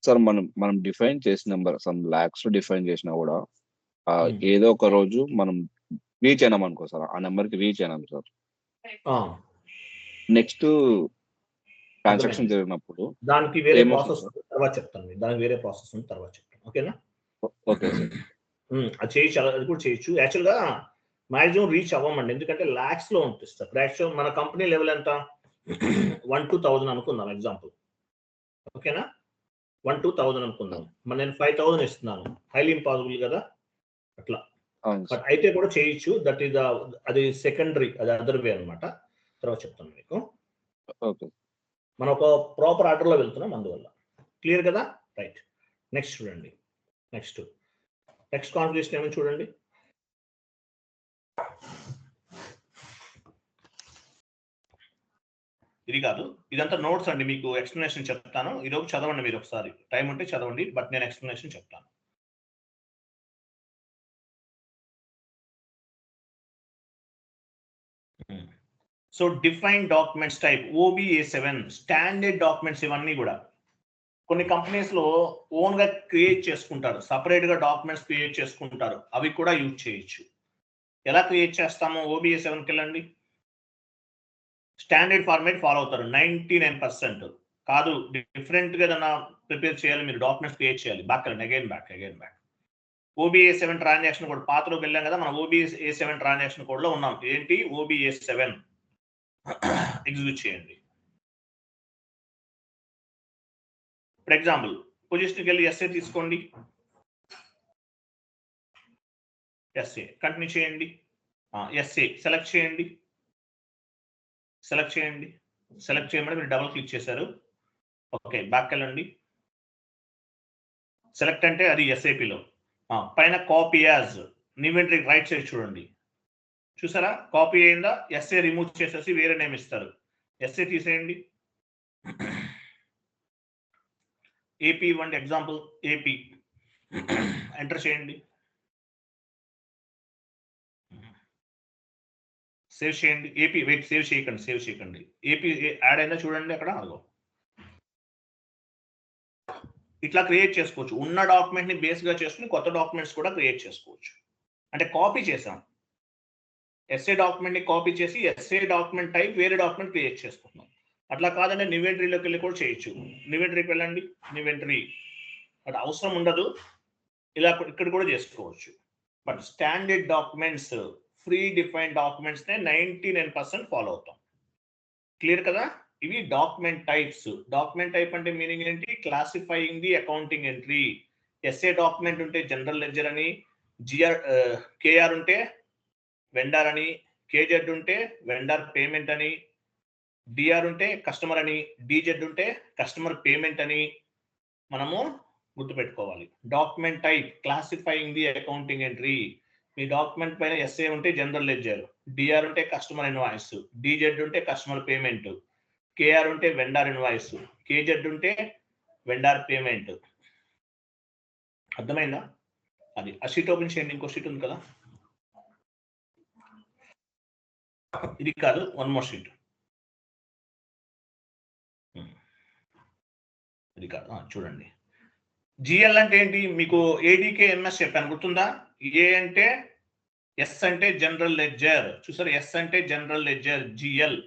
సార్, మనం డిఫైన్ చేసిన నెంబర్ సమ్ లాక్స్ డిఫైన్ చేసినా కూడా Hmm. ఏదో ఒక రోజు మనం రీచ్ అయినాం అనుకో సార్, ఆ నెంబర్ కి రీచ్ అయినాం సార్, నెక్స్ట్ ట్రాన్సాక్షన్ జరిగినప్పుడు దానికి వేరే ఏమవుతుంది ప్రాసెస్ తర్వాత చెప్తాను, దానికి వేరే ప్రాసెస్ ఉంది తర్వాత చెప్తాను. ఓకేనా? Okay sir. అది చేయొచ్చు, అది కూడా చేయొచ్చు. యాక్చువల్గా మాక్సిమం రీచ్ అవ్వమండి, ఎందుకంటే లాక్స్ లో ఉంటుంది సార్. యాక్చువల్ మన కంపెనీ లెవెల్ ఎంత 1 to 1000 అనుకుందాం ఎగ్జాంపుల్. ఓకేనా? 1 to 1000 అనుకుందాం. మరి నేను 5000 ఇస్తున్నాను, హైలీ ఇంపాసిబుల్ కదా అట్లా. బట్ అయితే కూడా చేయొచ్చు, దట్ ఈస్ అది సెకండరీ, అది అదర్ వే అనమాట. తర్వాత చెప్తాను మీకు. ఓకే, మనం ఒక ప్రాపర్ ఆర్డర్ లో వెళ్తున్నాం అందువల్ల. క్లియర్ కదా? రైట్. నెక్స్ట్ చూడండి, నెక్స్ట్ కాన్ఫిగరేషన్ ఏమని చూడండి. ఇది కాదు, ఇదంతా నోట్స్ అండి, మీకు ఎక్స్ప్లెనేషన్ చెప్తాను. ఈరోజు చదవండి, మీరు ఒకసారి టైం ఉంటే చదవండి, బట్ నేను ఎక్స్ప్లెనేషన్ చెప్తాను. So define documents type OBA7 standard documents, ఇవన్నీ కూడా కొన్ని కంపెనీస్ లో ఓన్ గా క్రియేట్ చేసుకుంటారు, సపరేట్ గా డాక్యుమెంట్స్ క్రియేట్ చేసుకుంటారు, అవి కూడా యూజ్ చేయొచ్చు. ఎలా క్రియేట్ చేస్తాము? OBA7కి వెళ్ళండి, స్టాండర్డ్ ఫార్మేట్ ఫాలో అవుతారు 99%. కాదు, డిఫరెంట్ గా ఏదైనా ప్రిపేర్ చేయాలి, మీరు డాక్యుమెంట్స్ క్రియేట్ చేయాలి, బ్యాక్ వెళ్ళండి, again back. OBA7 transaction code పాత్రలోకి వెళ్ళాం కదా, మనం OBA7 ట్రాన్సాక్షన్ కోడ్ లో ఉన్నాం. ఏంటి? OBA7 ఎగ్జిక్యూట్ చేయండి. ఫర్ ఎగ్జాంపుల్ పొజిషన్కి వెళ్ళి ఎస్ఏ తీసుకోండి, ఎస్ఏ కంటిన్యూ చేయండి, ఎస్ఏ సెలెక్ట్ చేయండి, సెలెక్ట్ చేయమని మీరు డబుల్ క్లిక్ చేశారు. ఓకే, బ్యాక్ వెళ్ళండి. సెలెక్ట్ అంటే అది ఎస్ఏపిలో పైన copy as inventory right side చూడండి, చూసారా? కాపీ అయిందా? ఎస్ఏ రిమూవ్ చేసేసి వేరే నేమ్ ఇస్తారు, ఎస్ఏ తీసేయండి. ఏపీ ఇవ్వండి, ఎగ్జాంపుల్ ఏపీ ఎంటర్ చేయండి, సేవ్ చేయండి. ఏపీ వెయిట్, సేవ్ చేయకండి. ఏపీ యాడ్ అయిందా చూడండి అక్కడ, అదిగో. ఇట్లా క్రియేట్ చేసుకోవచ్చు. ఉన్న డాక్యుమెంట్ ని బేస్ గా చేసుకుని కొత్త డాక్యుమెంట్స్ కూడా క్రియేట్ చేసుకోవచ్చు. అంటే కాపీ చేసాం, ఎస్ఏ డాక్యుమెంట్ ని కాపీ చేసి ఎస్ఏ డాక్యుమెంట్ టైప్ వేరే డాక్యుమెంట్ క్రియేట్ చేసుకుంటున్నాం. అట్లా కాదంటే ఇన్వెంటరీలోకి వెళ్ళి కూడా చేయొచ్చు. ఇన్వెంటరీకి వెళ్ళండి, ఇన్వెంటరీ అది అవసరం ఉండదు, ఇలా ఇక్కడ కూడా చేసుకోవచ్చు. But standard documents, free defined documents నే 99% ఫాలో అవుతాం. క్లియర్ కదా? ఇవి డాక్యుమెంట్ టైప్స్. డాక్యుమెంట్ టైప్ అంటే మీనింగ్ ఏంటి? Classifying the accounting entry. SA document ఉంటే జనరల్ లెడ్జర్ అని, కేఆర్ ఉంటే వెండర్ అని, కేజెడ్ ఉంటే వెండర్ పేమెంట్ అని, డిఆర్ ఉంటే కస్టమర్ అని, డిజెడ్ ఉంటే కస్టమర్ పేమెంట్ అని మనము గుర్తుపెట్టుకోవాలి. Document type classifying the accounting entry. మీ డాక్యుమెంట్ పైన ఎస్ఏ ఉంటే జనరల్ లెడ్జర్, డిఆర్ ఉంటే కస్టమర్ ఇన్వాయిస్, డిజెడ్ ఉంటే కస్టమర్ పేమెంట్, కేఆర్ ఉంటే వెండర్ ఇన్వాయిస్, కేజెడ్ ఉంటే వెండర్ పేమెంట్. అర్థమైందా? అది ఆ షీట్ ఓపెన్ చేయండి, ఇంకో షీట్ ఉంది కదా, ఇది కాదు, వన్ మోర్ షీట్, ఇది కాదు, చూడండి. జిఎల్ అంటే ఏంటి? మీకు ఏడీకే ఎంఎస్ చెప్పాను, గుర్తుందా? ఏ అంటే ఎస్ అంటే జనరల్ లెడ్జర్, చూసారు? ఎస్ అంటే జనరల్ లెడ్జర్, జిఎల్.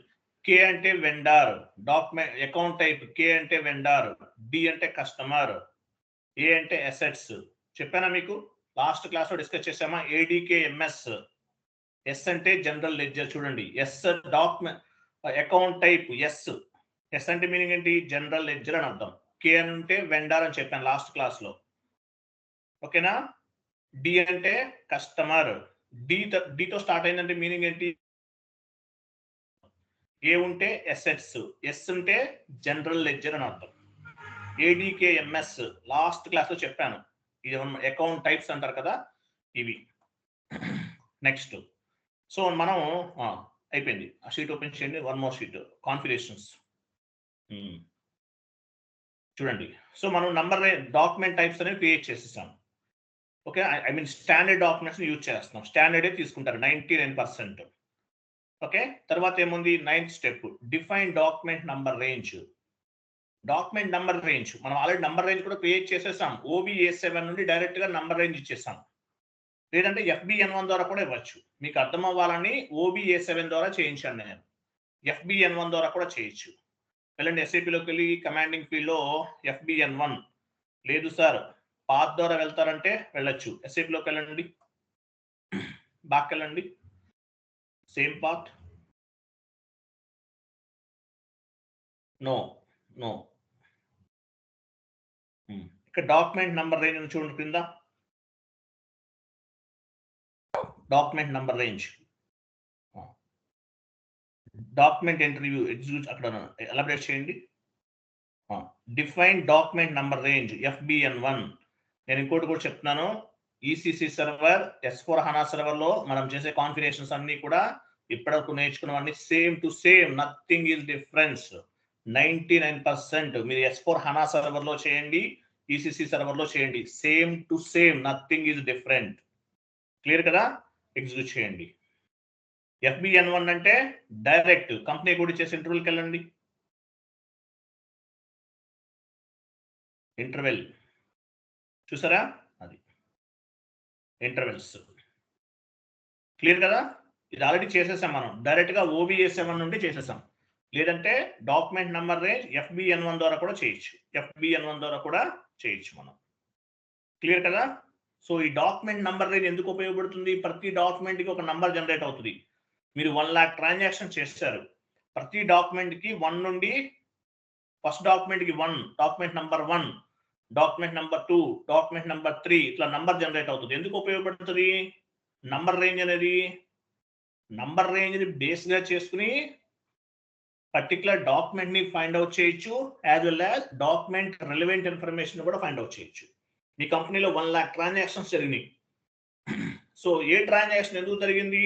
కే అంటే vendor, document account type. K అంటే వెండార్, డి అంటే కస్టమర్, ఏ అంటే అసెట్స్. చెప్పానా మీకు? లాస్ట్ క్లాస్ లో డిస్కస్ చేసామా? ADK MS. ఎస్ అంటే జనరల్ లెడ్జర్, చూడండి. S document account type S. S అంటే మీనింగ్ ఏంటి? జనరల్ లెడ్జర్ అని అర్థం. కే అంటే వెండార్ అని చెప్పాను లాస్ట్ క్లాస్ లో, ఓకేనా? డి అంటే కస్టమర్. డితో స్టార్ట్ అయిందంటే మీనింగ్ ఏంటి? ఏ ఉంటే అసెట్స్, ఎస్ ఉంటే జనరల్ లెడ్జర్ అని అర్థం. ఏడీకేఎంఎస్ లాస్ట్ క్లాస్ లో చెప్పాను. ఇది అకౌంట్ టైప్స్ అంటారు కదా, ఇవి. నెక్స్ట్, సో మనం అయిపోయింది. ఆ షీట్ ఓపెన్ చేయండి. One more sheet, configurations. చూడండి, సో మనం నంబర్ డాక్యుమెంట్ టైప్స్ అనేవి క్రియేట్ చేసేసాం. Okay, I mean standard documents use చేస్తున్నాం. స్టాండర్డే తీసుకుంటారు 99%. ఓకే, తర్వాత ఏముంది? 9th step, define document number range. Document number range మనం ఆల్రెడీ నంబర్ రేంజ్ కూడా క్రియేట్ చేసేసాం. OBA7 నుండి డైరెక్ట్ గా నంబర్ రేంజ్ ఇచ్చేసాం. లేదంటే FBN1 ద్వారా కూడా ఇవ్వచ్చు. మీకు అర్థం అవ్వాలని OBA7 ద్వారా చేయించాను నేను. FBN1 ద్వారా కూడా చేయొచ్చు. వెళ్ళండి SAPలోకి వెళ్ళి కమాండింగ్ ఫీల్డ్ లో FBN1. లేదు సార్ పాత్ ద్వారా వెళ్తారంటే వెళ్ళొచ్చు. SAPలోకి వెళ్ళండి, బ్యాక్ వెళ్ళండి, సేమ్ పాత్. నో నో, ఇక్కడ డాక్యుమెంట్ నంబర్ రేంజ్ చూడండి కింద. Document number range, document interview execute అక్కడ ఎలాబరేట్ చేయండి. Define document number range FBN1. నేను ఇంకోటి కూడా చెప్తున్నాను. ECC server, S4 HANA server లో మనం చేసే కాన్ఫిగరేషన్స్ అన్ని కూడా ఇప్పటివరకు నేర్చుకున్నవన్నీ same to same, nothing is difference. 99% మీరు S4 HANA సర్వర్ లో చేయండి, ECC సర్వర్ లో చేయండి, same to same, nothing is different. Clear కదా? ఎగ్జిక్యూట్ చేయండి. FBN1 అంటే డైరెక్ట్ కంపెనీ కూడా చేసే ఇంటర్వ్యూకి వెళ్ళండి. ఇంటర్వెల్ చూసారా? అది ఇంటర్వెల్స్. క్లియర్ కదా? ఇది ఆల్రెడీ చేసేసాం మనం. డైరెక్ట్ గా OBA7 నుండి చేసేసాం. లేదంటే డాక్యుమెంట్ నంబర్ రేంజ్ FBN1 ద్వారా కూడా చేయొచ్చు. FBN1 ద్వారా కూడా చేయొచ్చు మనం. క్లియర్ కదా? సో ఈ డాక్యుమెంట్ నంబర్ రేంజ్ ఎందుకు ఉపయోగపడుతుంది? ప్రతి డాక్యుమెంట్ కి ఒక నంబర్ జనరేట్ అవుతుంది. మీరు 1 lakh ట్రాన్సాక్షన్ చేస్తారు. ప్రతి డాక్యుమెంట్ కి 1 నుండి ఫస్ట్ డాక్యుమెంట్ కి 1, document number 1, document number 2, document number 3, ఇట్లా నంబర్ జనరేట్ అవుతుంది. ఎందుకు ఉపయోగపడుతుంది నంబర్ రేంజ్ అనేది? నంబర్ రేంజ్ ని బేస్ గా చేసుకుని పర్టికులర్ డాక్యుమెంట్ ని ఫైండ్ అవుట్ చేయొచ్చు, as well as document relevant information కూడా ఫైండ్ అవుట్ చేయొచ్చు. మీ కంపెనీలో 1 lakh ట్రాన్సాక్షన్స్ జరిగినాయి. సో ఏ ట్రాన్సాక్షన్ ఎందుకు జరిగింది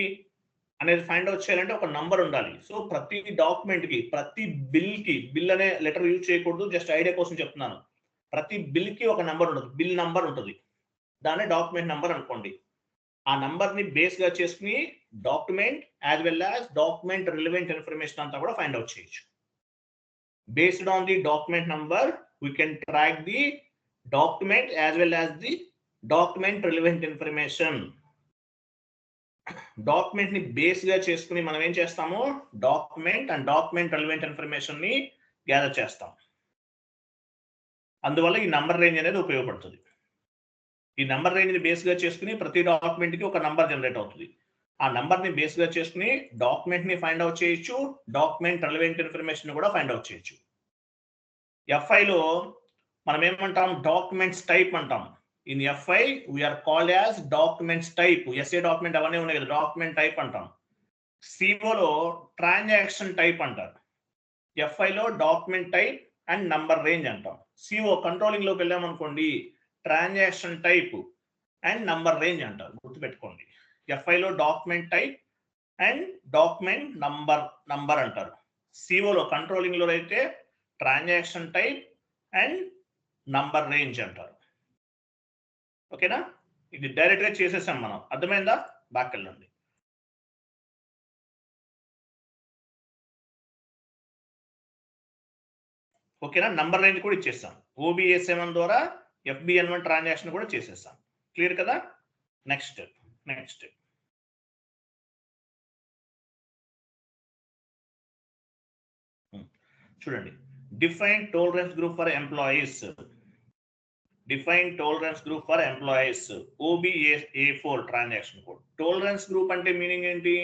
అనేది ఫైండ్ అవుట్ చేయాలంటే ఒక నంబర్ ఉండాలి. సో ప్రతి డాక్యుమెంట్ కి, ప్రతి బిల్ కి, బిల్ అనే లెటర్ యూజ్ చేయకూడదు, జస్ట్ ఐడియా కోసం చెప్తున్నాను. ప్రతి బిల్ కి ఒక నంబర్ ఉంటుంది, బిల్ నంబర్ ఉంటుంది. దాన్ని డాక్యుమెంట్ నంబర్ అనుకోండి. ఆ నంబర్ ని బేస్ గా చేసుకుని document as well as document relevant information అంతా కూడా ఫైండ్ అవుట్ చేయొచ్చు. Based on the document number we can track the document as well as the document relevant information. Document ని base గా చేసుకుని మనం ఏం చేస్తాము? Document and document relevant information ని గ్యాదర్ చేస్తాం. అందువల్ల ఈ నంబర్ రేంజ్ అనేది ఉపయోగపడుతుంది. ఈ నంబర్ రేంజ్ ని బేస్ గా చేసుకుని ప్రతి డాక్యుమెంట్ కి ఒక నంబర్ జనరేట్ అవుతుంది. ఆ నంబర్ ని బేస్ గా చేసుకుని డాక్యుమెంట్ ని ఫైండ్ అవుట్ చేయొచ్చు, డాక్యుమెంట్ రిలవెంట్ ఇన్ఫర్మేషన్ కూడా ఫైండ్ అవుట్ చేయొచ్చు. FI లో మనం ఏమంటాం? డాక్యుమెంట్స్ టైప్ అంటాం. In FI we're called as documents type. SA document అవన్నీ ఉన్నాయి కదా, డాక్యుమెంట్ టైప్ అంటాం. CO లో ట్రాన్సాక్షన్ టైప్ అంటారు. FI లో document type and number range అంటాం. CO కంట్రోలింగ్ లోకి వెళ్ళామనుకోండి, transaction type and number range అంటారు. గుర్తుపెట్టుకోండి. FI లో document type and document number అంటారు. CO లో కంట్రోలింగ్ లో అయితే transaction type and number range అంటారు. ఓకేనా? ఇది డైరెక్ట్ గా చేసేసాం మనం. అర్థమైందా? బ్యాక్ వెళ్ళండి. ఓకేనా? నంబర్ రేంజ్ కూడా ఇచ్చేస్తాం. OBA7 ద్వారా FBN1 ట్రాన్సాక్షన్ కూడా చేసేసాం. క్లియర్ కదా? నెక్స్ట్ చూడండి, define tolerance group for employees. Define tolerance group for employees OBA4 transaction code. Tolerance group అంటే మీనింగ్ ఏంటి?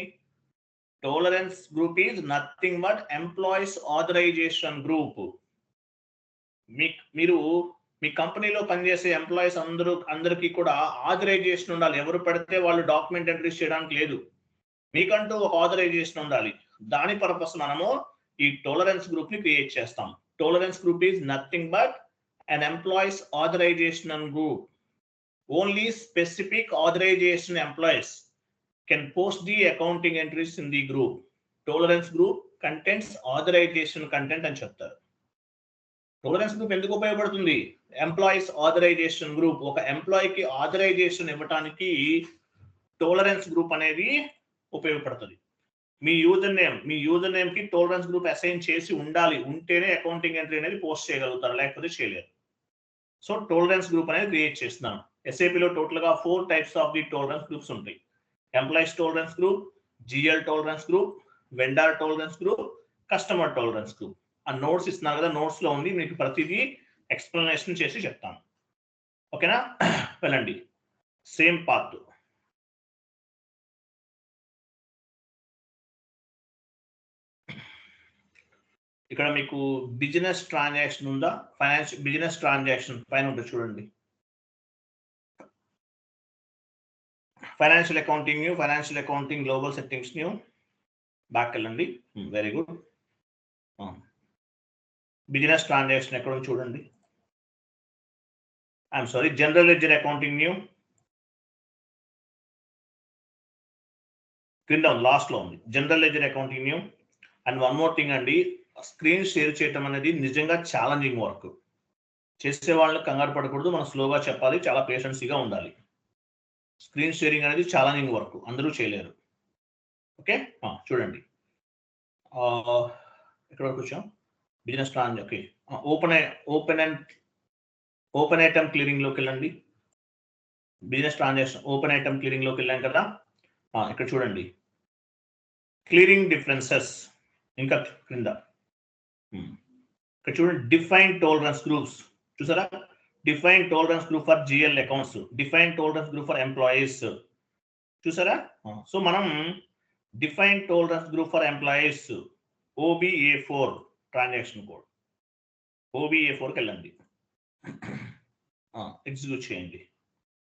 Tolerance group is nothing but employees authorization group. మీరు మీ కంపెనీలో పనిచేసే ఎంప్లాయీస్ అందరికీ కూడా ఆథరైజేషన్ ఉండాలి. ఎవరు పడితే వాళ్ళు డాక్యుమెంట్ ఎంట్రీస్ చేయడానికి లేదు. మీకంటూ ఒక ఆథరైజేషన్ ఉండాలి. దాని పర్పస్ మనము ఈ టాలరెన్స్ గ్రూప్ ని క్రియేట్ చేస్తాం. Tolerance group is nothing but an employees authorization group. Only specific authorization employees can post the accounting entries in the group. Tolerance group contains authorization content అని చెప్తారు. Tolerance group ఎందుకు ఉపయోగపడుతుంది? Employees authorization group. ఒక ఎంప్లాయీకి authorization ఇవ్వడానికి tolerance group అనేది ఉపయోగపడుతుంది. మీ యూజర్ నేమ్ కి టాలరెన్స్ గ్రూప్ అసైన్ చేసి ఉండాలి. ఉంటేనే అకౌంటింగ్ ఎంట్రీ అనేది పోస్ట్ చేయగలుగుతారు, లేకపోతే చేయలేరు. సో టాలరెన్స్ గ్రూప్ అనేది క్రియేట్ చేస్తున్నాను. SAPలో టోటల్ గా 4 types of the tolerance groups ఉంటాయి. Employees tolerance group, GL tolerance group, vendor tolerance group, customer tolerance group. ఆ నోట్స్ ఇస్తున్నారు కదా, నోట్స్ లో ఉంది, మీకు ప్రతిదీ ఎక్స్ప్లెనేషన్ చేసి చెప్తాను. ఓకేనా? వెళ్ళండి, సేమ్ పార్ట్. ఇక్కడ మీకు బిజినెస్ ట్రాన్సాక్షన్ ఉందా? బిజినెస్ ట్రాన్సాక్షన్ పైన ఉంటుంది చూడండి. Financial accounting new, financial accounting global settings new. Back వెళ్ళండి. Very good. బిజినెస్ ట్రాన్సాక్షన్ ఎక్కడ ఉంది చూడండి. I'm sorry, general ledger accounting new క్రింద లాస్ట్ లో ఉంది. General ledger accounting new. And one more thing అండి, స్క్రీన్ షేర్ చేయటం అనేది నిజంగా ఛాలెంజింగ్ వర్క్. చేసే వాళ్ళని కంగారు పడకూడదు, మనం స్లోగా చెప్పాలి, చాలా పేషెన్సీగా ఉండాలి. స్క్రీన్ షేరింగ్ అనేది ఛాలెంజింగ్ వర్క్, అందరూ చేయలేరు. ఓకే, చూడండి ఎక్కడ వరకు వచ్చాం? Business transaction. Okay, open item clearing లోకి వెళ్ళండి. Business transaction open item clearing లోకి వెళ్ళాం కదా. ఇక్కడ చూడండి, క్లియరింగ్ డిఫరెన్సెస్. ఇంకా క్రింద ఇక్కడ చూడండి, డిఫైన్ టాలరెన్స్ గ్రూప్స్. చూసారా? Define tolerance group for GL accounts, define tolerance group for employees. చూసారా? సో మనం define tolerance group for employees OBA4 transaction code. OBA4కి వెళ్ళండి, ఎగ్జిక్యూట్ చేయండి.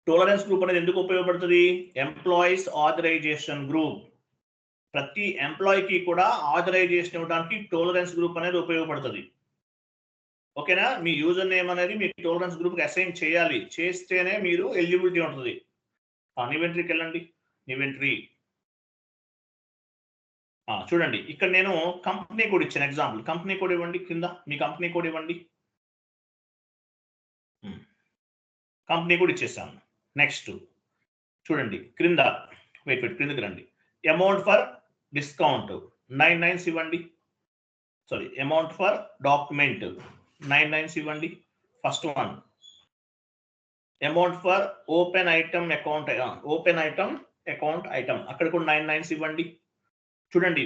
టాలరెన్స్ గ్రూప్ అనేది ఎందుకు ఉపయోగపడుతుంది? Employees authorization group. ప్రతి ఎంప్లాయీకి కూడా ఆథరైజేషన్ ఇవ్వడానికి టాలరెన్స్ గ్రూప్ అనేది ఉపయోగపడుతుంది. ఓకేనా? మీ యూజర్ నేమ్ అనేది మీ టాలరెన్స్ గ్రూప్కి అసైన్ చేయాలి. చేస్తేనే మీరు ఎలిజిబిలిటీ ఉంటుంది. నివెంట్రీకి వెళ్ళండి. నివెంట్రీ చూడండి, ఇక్కడ నేను కంపెనీ కోడ్ ఇచ్చాను. ఎగ్జాంపుల్ కంపెనీ కోడ్ ఇవ్వండి. కింద మీ కంపెనీ కోడ్ ఇవ్వండి. కంపెనీ కోడ్ ఇచ్చేసాను. నెక్స్ట్ చూడండి, క్రింద క్రిందకి రండి. అమౌంట్ ఫర్ డిస్కౌంట్ 99 ఇవ్వండి. సారీ, అమౌంట్ ఫర్ డాక్యుమెంట్ 99 ఇవ్వండి. First one. Amount for open item account, అక్కడ కూడా 99 ఇవ్వండి. చూడండి,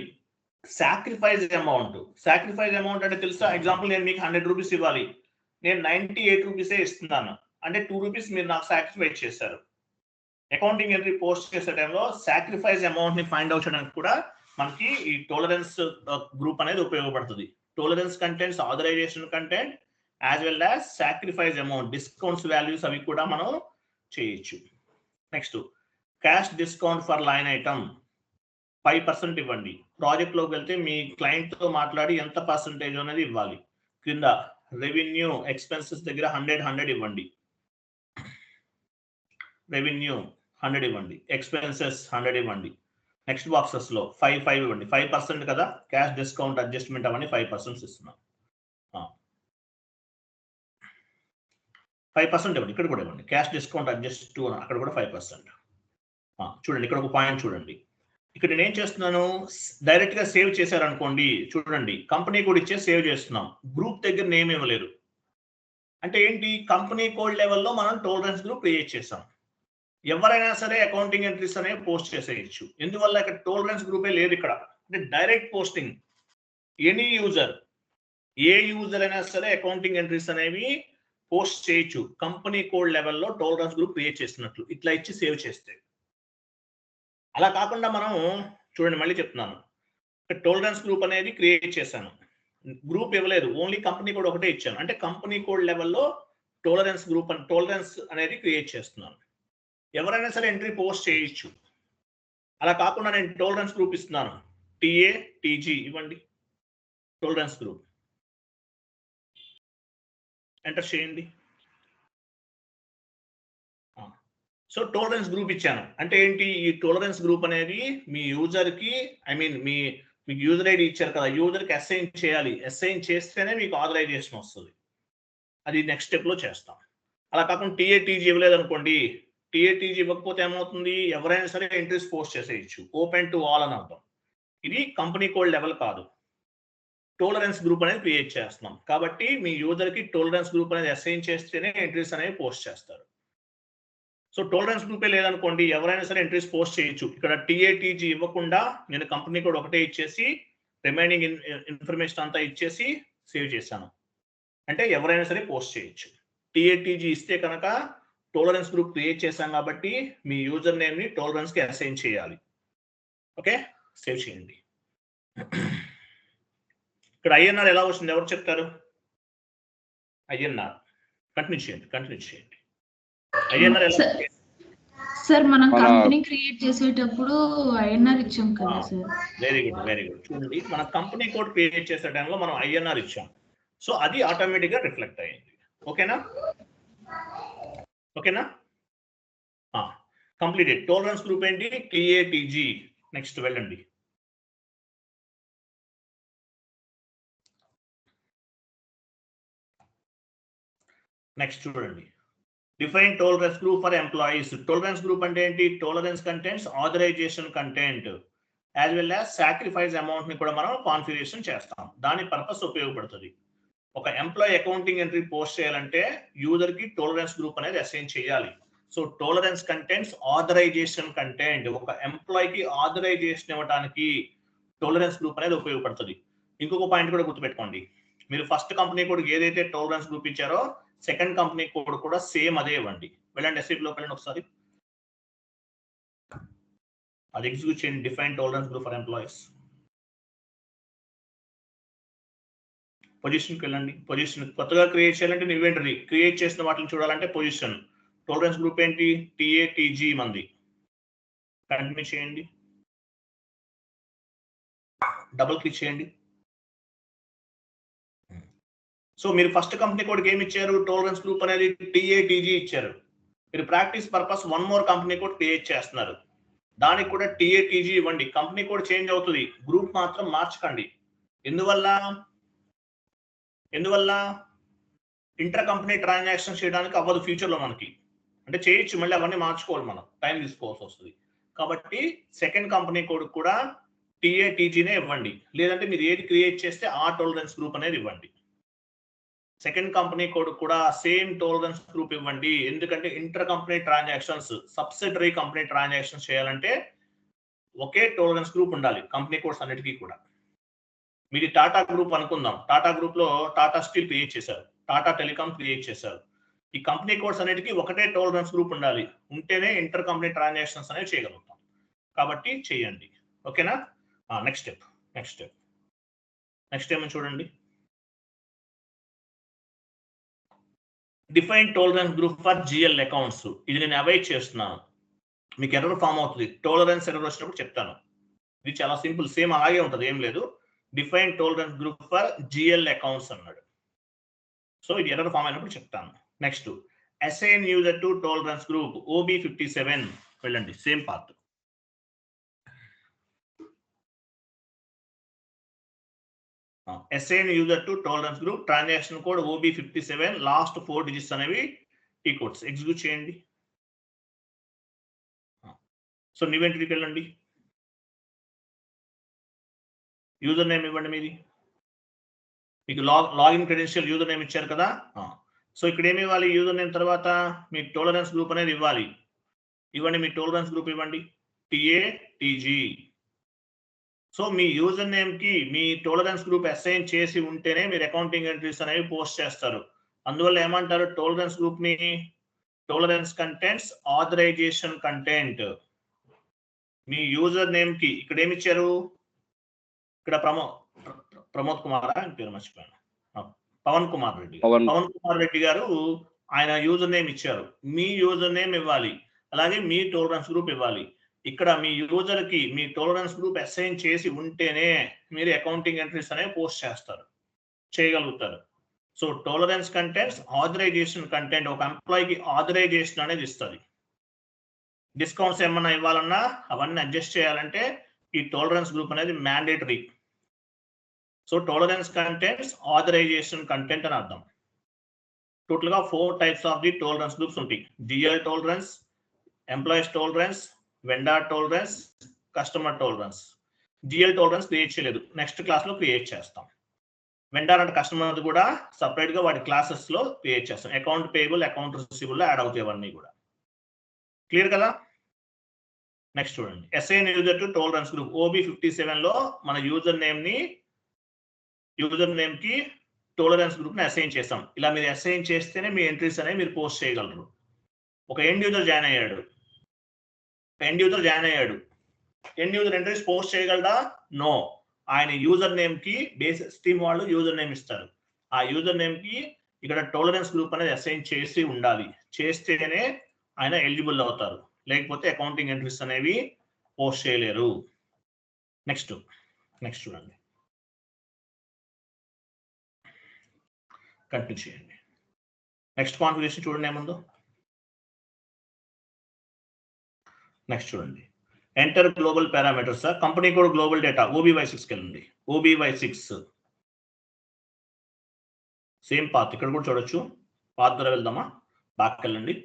సాక్రిఫైస్ అమౌంట్ అంటే తెలుసా? ఎగ్జాంపుల్, నేను మీకు 100 రూపీస్ ఇవ్వాలి, నేను 98 రూపీసే ఇస్తున్నాను అంటే 2 రూపీస్ మీరు నాకు సాక్రిఫైస్ చేశారు. అకౌంటింగ్ ఎంట్రీ పోస్ట్ చేసే టైంలో సాక్రిఫైస్ అమౌంట్ ని ఫైండ్ అవుట్ చేయడానికి కూడా మనకి ఈ టాలరెన్స్ గ్రూప్ అనేది ఉపయోగపడుతుంది. Tolerance contents, authorization content, as well as sacrifice amount, discounts values అవి కూడా మనం చేయొచ్చు. Next, cash discount for line item 5% ఇవ్వండి. ప్రాజెక్ట్ లోకి వెళ్తే మీ క్లయింట్ తో మాట్లాడి ఎంత పర్సంటేజ్ అనేది ఇవ్వాలి. కింద రెవెన్యూ ఎక్స్పెన్సెస్ దగ్గర 100 ఇవ్వండి. రెవెన్యూ 100 ఇవ్వండి. ఎక్స్పెన్సెస్ 100 ఇవ్వండి. నెక్స్ట్ బాక్సెస్ లో 5 ఇవ్వండి. 5% కదా, క్యాష్ డిస్కౌంట్ అడ్జస్ట్మెంట్ అవన్నీ 5% ఇస్తున్నాం. 5% ఇవ్వండి. ఇక్కడ కూడా ఇవ్వండి. క్యాష్ డిస్కౌంట్ అడ్జస్ట్ టు అక్కడ కూడా 5%. చూడండి, ఇక్కడ ఒక పాయింట్ చూడండి. ఇక్కడ నేను ఏం చేస్తున్నాను, డైరెక్ట్ గా సేవ్ చేశారనుకోండి, చూడండి కంపెనీ కూడా ఇచ్చే సేవ్ చేస్తున్నాం. గ్రూప్ దగ్గర నేమ్ ఇవ్వలేరు. అంటే ఏంటి, కంపెనీ కోడ్ లెవెల్లో మనం టోలరెన్స్ గ్రూప్ క్రియేట్ చేసాం. ఎవరైనా సరే అకౌంటింగ్ ఎంట్రీస్ అనేవి పోస్ట్ చేసేయచ్చు. ఎందువల్ల ఇక్కడ టోలరెన్స్ గ్రూపే లేదు ఇక్కడ, అంటే డైరెక్ట్ పోస్టింగ్. ఎనీ యూజర్, ఏ యూజర్ అయినా సరే అకౌంటింగ్ ఎంట్రీస్ అనేవి పోస్ట్ చేయొచ్చు కంపెనీ కోడ్ లెవెల్లో టోలరెన్స్ గ్రూప్ క్రియేట్ చేస్తున్నట్లు ఇట్లా ఇచ్చి సేవ్ చేస్తే. అలా కాకుండా మనం చూడండి, మళ్ళీ చెప్తున్నాను, టోలరెన్స్ గ్రూప్ అనేది క్రియేట్ చేశాను, గ్రూప్ ఇవ్వలేదు, ఓన్లీ కంపెనీ కోడ్ ఒకటే ఇచ్చాను. అంటే కంపెనీ కోడ్ లెవెల్లో టోలరెన్స్ గ్రూప్ టోలరెన్స్ అనేది క్రియేట్ చేస్తున్నాను. ఎవరైనా సరే ఎంట్రీ పోస్ట్ చేయొచ్చు. అలా కాకుండా నేను టోలరెన్స్ గ్రూప్ ఇస్తున్నాను, TA TG ఇవ్వండి, టోలరెన్స్ గ్రూప్ ఎంటర్ చేయండి. సో టోలరెన్స్ గ్రూప్ ఇచ్చాను అంటే ఏంటి, ఈ టోలరెన్స్ గ్రూప్ అనేది మీ యూజర్కి, ఐ మీన్ మీకు యూజర్ ఐడి ఇచ్చారు కదా, యూజర్కి అసైన్ చేయాలి. అసైన్ చేస్తేనే మీకు ఆథరైజేషన్ వస్తుంది. అది నెక్స్ట్ స్టెప్లో చేస్తాం. అలా కాకుండా TA TG ఇవ్వలేదు అనుకోండి, TA TG ఇవ్వకపోతే ఏమవుతుంది, ఎవరైనా సరే ఎంట్రీస్ పోస్ట్ చేసేయచ్చు, ఓపెన్ టు ఆల్ అని అర్థం. ఇది కంపెనీ కోడ్ లెవెల్ కాదు, టోలరెన్స్ గ్రూప్ అనేది క్రియేట్ చేస్తున్నాం. కాబట్టి మీ యూజర్కి టోలరెన్స్ గ్రూప్ అనేది అసైన్ చేస్తేనే ఎంట్రీస్ అనేవి పోస్ట్ చేస్తారు. సో టోలరెన్స్ గ్రూపే లేదనుకోండి, ఎవరైనా సరే ఎంట్రీస్ పోస్ట్ చేయొచ్చు. ఇక్కడ TA TG ఇవ్వకుండా నేను కంపెనీ కోడ్ ఒకటే ఇచ్చేసి రిమైనింగ్ ఇన్ఫర్మేషన్ అంతా ఇచ్చేసి సేవ్ చేశాను. అంటే ఎవరైనా సరే పోస్ట్ చేయొచ్చు. TA TG ఇస్తే కనుక టోలరెన్స్ గ్రూప్ క్రియేట్ చేశాం కాబట్టి మీ యూజర్ నేమ్ని టోలరెన్స్కి అసైన్ చేయాలి. ఓకే, సేవ్ చేయండి. ఇక్కడ INR ఎలా వస్తుంది, ఎవరు చెప్తారు? INR కంటిన్యూ చేయండి. INR ఎలా? సార్ మనం కంపెనీ క్రియేట్ చేసేటప్పుడు INR ఇచ్చాం కదా సార్. Very good. చూడండి, మన కంపెనీ కోడ్ క్రియేట్ చేసే టైంలో మనం INR ఇచ్చాం. సో అది ఆటోమేటిక్గా రిఫ్లెక్ట్ అయ్యింది. ఓకేనా? కంప్లీటెడ్. టోలరెన్స్ గ్రూప్ ఏంటి, TA TG. నెక్స్ట్ వెళ్ళండి. నెక్స్ట్ చూడండి, define tolerance group for employees. Tolerance group అంటే ఏంటి, tolerance contents, authorization content as well as sacrifice amount ని కూడా మనం కాన్ఫిగరేషన్ చేస్తాం. దాని పర్పస్ ఉపయోగపడుతుంది. ఒక ఎంప్లాయీ అకౌంటింగ్ ఎంట్రీ పోస్ట్ చేయాలంటే యూజర్ కి టోలరెన్స్ గ్రూప్ అనేది అసైన్ చేయాలి. So tolerance contents, authorization content, ఒక ఎంప్లాయీకి ఆథరైజేషన్ ఇవ్వడానికి టోలరెన్స్ గ్రూప్ అనేది ఉపయోగపడుతుంది. ఇంకొక పాయింట్ కూడా గుర్తుపెట్టుకోండి, మీరు ఫస్ట్ కంపెనీ కోడ్ ఏదైతే టోలరెన్స్ గ్రూప్ ఇచ్చారో సెకండ్ కంపెనీ కోడ్ కూడా సేమ్ అదే ఇవ్వండి. వెళ్ళండి, SAP వెళ్ళండి ఒకసారి, అది ఎగ్జిక్యూట్ చేయండి. Define tolerance group for employees. పొజిషన్కి వెళ్ళండి. పొజిషన్ కొత్తగా క్రియేట్ చేయాలంటే ఇన్వెంటరీ, క్రియేట్ చేసిన వాటిని చూడాలంటే పొజిషన్. టోలరెన్స్ గ్రూప్ ఏంటి, TA TG మంది. కంటిన్యూ చేయండి, డబుల్ క్లిక్ చేయండి. సో మీరు ఫస్ట్ కంపెనీ కోడ్కి ఏమి ఇచ్చారు, టోలరెన్స్ గ్రూప్ అనేది TA TG ఇచ్చారు. మీరు practice purpose one more company code create చేస్తున్నారు, దానికి కూడా TA TG ఇవ్వండి. కంపెనీ కోడ్ చేంజ్ అవుతుంది, గ్రూప్ మాత్రం మార్చకండి. ఎందువల్ల ఇంటర్ కంపెనీ ట్రాన్సాక్షన్ చేయడానికి అవ్వదు ఫ్యూచర్లో మనకి, అంటే చేయొచ్చు, మళ్ళీ అవన్నీ మార్చుకోవాలి, మనం టైం తీసుకోవాల్సి వస్తుంది. కాబట్టి సెకండ్ కంపెనీ కోడ్ కూడా TA TGనే ఇవ్వండి. లేదంటే మీరు ఏది క్రియేట్ చేస్తే ఆ టోలరెన్స్ గ్రూప్ అనేది ఇవ్వండి. సెకండ్ కంపెనీ కోడ్ కూడా సేమ్ టోలరెన్స్ గ్రూప్ ఇవ్వండి. ఎందుకంటే inter company transactions, subsidiary company transactions చేయాలంటే ఒకే టోలరెన్స్ గ్రూప్ ఉండాలి కంపెనీ కోడ్స్ అన్నిటికీ కూడా. మీది టాటా గ్రూప్ అనుకుందాం, టాటా గ్రూప్ లో టాటా స్టీల్ క్రియేట్ చేశారు, టాటా టెలికాం క్రియేట్ చేశారు. ఈ కంపెనీ కోడ్స్ అన్నిటికీ ఒకటే టోలరెన్స్ గ్రూప్ ఉండాలి, ఉంటేనే ఇంటర్ కంపెనీ ట్రాన్సాక్షన్స్ అనేవి చేయగలుగుతాం. కాబట్టి చేయండి. ఓకేనా? నెక్స్ట్ స్టెప్ ఏమో చూడండి, define tolerance group for GL accounts. ఇది నేను అవాయిడ్ చేస్తున్నాను, మీకు ఎర్రర్ ఫామ్ అవుతుంది. టోలరెన్స్ ఎర్రర్ వచ్చినప్పుడు చెప్తాను. ఇది చాలా సింపుల్, సేమ్ అలాగే ఉంటుంది, ఏం లేదు. Define tolerance group for GL accounts అన్నాడు. సో ఇది ఎర్రర్ ఫామ్ అయినప్పుడు చెప్తాను. Next assign user to tolerance group OB57. వెళ్ళండి, same part. Assign user to tolerance group, transaction code OB57, last 4 digits అనేవి టీ కోడ్స్. ఎగ్జిక్యూట్ చేయండి. So ఇన్వెంటరీకి వెళ్ళండి, user name ఇవ్వండి. మీకు లాగిన్ క్రెడెన్షియల్ యూజర్ నేమ్ ఇచ్చారు కదా, సో ఇక్కడ ఏమి ఇవ్వాలి? యూజర్ నేమ్ తర్వాత మీ టోలరెన్స్ గ్రూప్ అనేది ఇవ్వాలి. ఇవ్వండి, మీ టోలరెన్స్ గ్రూప్ ఇవ్వండి, TATG. సో మీ యూజర్ నేమ్ కి మీ టోలరెన్స్ గ్రూప్ అసైన్ చేసి ఉంటేనే మీరు అకౌంటింగ్ ఎంట్రీస్ అనేవి పోస్ట్ చేస్తారు. అందువల్ల ఏమంటారు టోలరెన్స్ గ్రూప్ ని? Tolerance contents authorization content. మీ యూజర్ నేమ్ కి ఇక్కడ ఏమి ఇచ్చారు? ఇక్కడ ప్రమోద్ కుమార్ పేరు మర్చిపోయాను, పవన్ కుమార్ రెడ్డి గారు ఆయన యూజర్ నేమ్ ఇచ్చారు. మీ యూజర్ నేమ్ ఇవ్వాలి, అలాగే మీ టోలరెన్స్ గ్రూప్ ఇవ్వాలి. ఇక్కడ మీ యూజర్ కి మీ టోలరెన్స్ గ్రూప్ అసైన్ చేసి ఉంటేనే మీరు అకౌంటింగ్ ఎంట్రీస్ అనేవి పోస్ట్ చేయగలుగుతారు. So tolerance contents authorization content ఒక ఎంప్లాయీకి ఆథరైజేషన్ అనేది ఇస్తుంది. డిస్కౌంట్స్ ఏమన్నా ఇవ్వాలన్నా అవన్నీ అడ్జస్ట్ చేయాలంటే ఈ టోలరెన్స్ గ్రూప్ అనేది mandatory. So tolerance contents authorization content అని అర్థం. టోటల్ గా 4 types of the tolerance groups ఉంటాయి. GL tolerance, employees tolerance, vendor tolerance, customer tolerance. GL tolerance create చేయలేదు, నెక్స్ట్ క్లాస్ లో క్రియేట్ చేస్తాం. వెండర్ అండ్ కస్టమర్ కూడా separate గా వాటి క్లాసెస్ లో క్రియేట్ చేస్తాం. అకౌంట్ పేయబుల్, అకౌంట్ రిసీవబుల్ లో యాడ్ అవుతాయి అవన్నీ కూడా. క్లియర్ కదా? నెక్స్ట్ చూడండి, assign user to tolerance group. OB57 లో మన యూజర్ నేమ్ కి టోలరెన్స్ గ్రూప్ ని అసైన్ చేస్తాం. ఇలా మీరు అసైన్ చేస్తేనే మీ ఎంట్రీస్ అనేవి మీరు పోస్ట్ చేయగలరు. ఒక ఎండ్ యూజర్ జాయిన్ అయ్యాడు, ఎండ్ యూజర్ ఎంట్రీస్ పోస్ట్ చేయగలరా? నో. ఆయన యూజర్ నేమ్ కి బేసిక్ స్టీమ్ వాళ్ళు యూజర్ నేమ్ ఇస్తారు. ఆ యూజర్ నేమ్ కి ఇక్కడ టోలరెన్స్ గ్రూప్ అనేది అసైన్ చేసి ఉండాలి. చేస్తేనే ఆయన ఎలిజిబుల్ అవుతారు, లేకపోతే అకౌంటింగ్ ఎంట్రీస్ అనేవి పోస్ట్ చేయలేరు. నెక్స్ట్ చూడండి, కంటిన్యూ చేయండి. నెక్స్ట్ కాన్ఫిగరేషన్ చూడండి ఏముందో. నెక్స్ట్ చూడండి, enter global parameters. Company code global data OBY6కి వెళ్ళండి. OBY6 సేమ్ పాత్ ఇక్కడ కూడా చూడొచ్చు. పాత్ ద్వారా వెళ్దామా? బ్యాక్ వెళ్ళండి.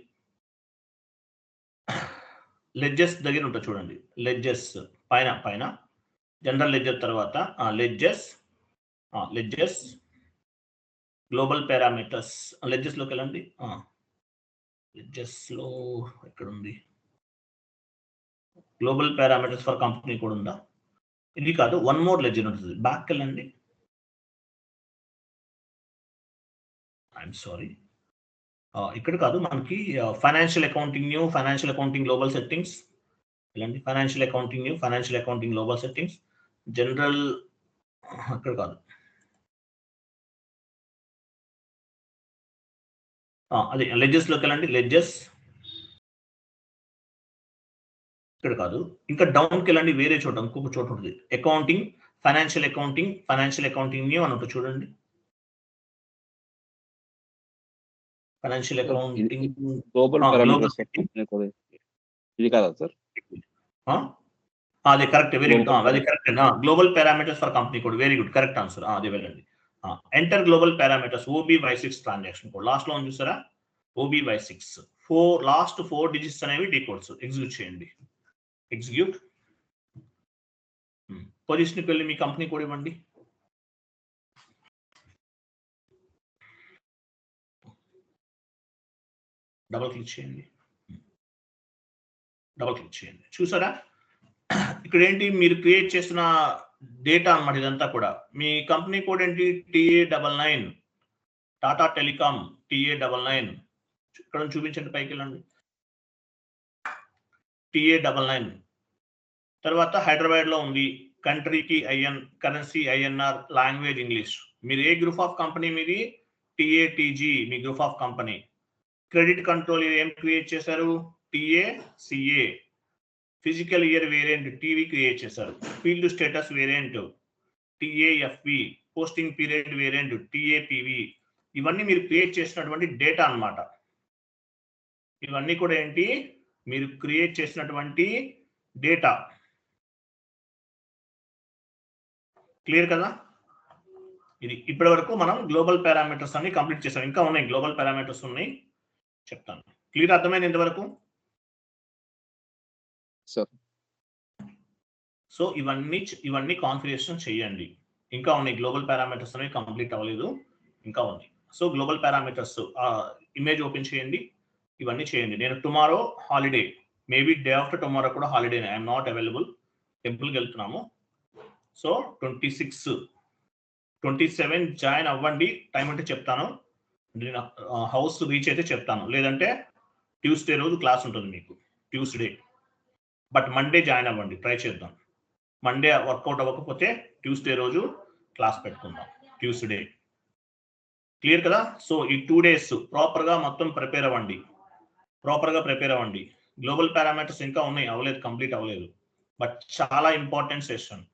లెడ్జెస్ దగ్గర ఉంటుంది చూడండి. లెడ్జెస్ పైన జనరల్ లెడ్జర్ తర్వాత లెడ్జెస్ గ్లోబల్ పారామీటర్స్. లెడ్జెస్ లోకి వెళ్ళండి. లెడ్జెస్ లో ఎక్కడ ఉంది? గ్లోబల్ పారామీటర్స్ ఫర్ కంపెనీ కూడా ఉందా? ఇది కాదు, వన్ మోర్ లెడ్జర్ ఉంటుంది. బ్యాక్ వెళ్ళండి. ఐఎమ్ సారీ, ఇక్కడ కాదు, మనకి financial accounting new, financial accounting global settings ఇలాంటి financial accounting new, financial accounting global settings, general అక్కడ కాదు, అదే లెడ్జెస్ లోకి వెళ్ళండి. లెడ్జెస్ ఇక్కడ కాదు, ఇంకా డౌన్కి వెళ్ళండి, వేరే చోట ఇంకొక చోట ఉంటుంది. అకౌంటింగ్, ఫైనాన్షియల్ అకౌంటింగ్ న్యూ అని ఉంటుంది చూడండి. ఫైనాన్షియల్ అకౌంటింగ్ గ్లోబల్ పారామీటర్స్ ఇది కాదా సార్? అది కరెక్ట్, వెరీ గుడ్, అది correct. Global parameters for company code, very good, correct answer. అది వెళ్ళండి. Enter global parameters OBY6 transaction code. Last లో ఉంది చూసారా? OBY6 లాస్ట్ 4 డిజిట్స్ అనేవి డీకోడ్స్. ఎగ్జిక్యూట్ చేయండి. ఎగ్జిక్యూట్. పొజిషన్కి వెళ్ళి మీ కంపెనీ కోడ్ ఇవ్వండి. డబుల్ క్లిక్ చేయండి. చూసారా? ఇక్కడ ఏంటి మీరు క్రియేట్ చేస్తున్న డేటా అన్నమాట. ఇదంతా కూడా మీ కంపెనీ కోడ్ ఏంటి? TA99, Tata telecom TA99. ఇక్కడ చూపించండి, పైకి వెళ్ళండి. TA99 తర్వాత హైదరాబాద్ లో ఉంది. కంట్రీకి కరెన్సీ INR, లాంగ్వేజ్ ఇంగ్లీష్. మీరు ఏ గ్రూప్ ఆఫ్ కంపెనీ మీది? TATG మీ group of company. Credit control ఏం క్రియేట్ చేశారు? TACA. Physical year variant TV create చేశారు. Field status variant TAFP. Posting period variant TAPV. ఇవన్నీ మీరు క్రియేట్ చేసినటువంటి డేటా అన్నమాట. ఇవన్నీ కూడా ఏంటి? మీరు క్రియేట్ చేసినటువంటి డేటా. క్లియర్ కదా? ఇది ఇప్పటి వరకు మనం గ్లోబల్ పారామీటర్స్ అన్ని కంప్లీట్ చేసాం. ఇంకా ఉన్నాయి, గ్లోబల్ పారామీటర్స్ ఉన్నాయి, చెప్తాను. క్లియర్, అర్థమైంది ఇంతవరకు? సో ఇవన్నీ కాన్ఫిగరేషన్ చేయండి. ఇంకా ఉన్నాయి, గ్లోబల్ పారామీటర్స్ అనేవి కంప్లీట్ అవ్వలేదు, ఇంకా ఉంది. So global parameters image open చేయండి, ఇవన్నీ చేయండి. నేను tomorrow holiday, maybe day after tomorrow కూడా హాలిడే, ఐఎమ్ నాట్ అవైలబుల్, టెంపుల్కి వెళ్తున్నాము. సో 26 27 జాయిన్ అవ్వండి, టైం అంటే చెప్తాను, నేను హౌస్ రీచ్ అయితే చెప్తాను, లేదంటే ట్యూస్డే రోజు క్లాస్ ఉంటుంది మీకు, ట్యూస్డే. బట్ మండే జాయిన్ అవ్వండి, ట్రై చేద్దాం. మండే వర్కౌట్ అవ్వకపోతే ట్యూస్డే రోజు క్లాస్ పెట్టుకుందాం, ట్యూస్డే. క్లియర్ కదా? సో ఈ 2 days ప్రాపర్గా మొత్తం ప్రిపేర్ అవ్వండి, గ్లోబల్ పారామీటర్స్ ఇంకా ఉన్నాయి, అవ్వలేదు, కంప్లీట్ అవ్వలేదు, బట్ చాలా ఇంపార్టెంట్ సెషన్.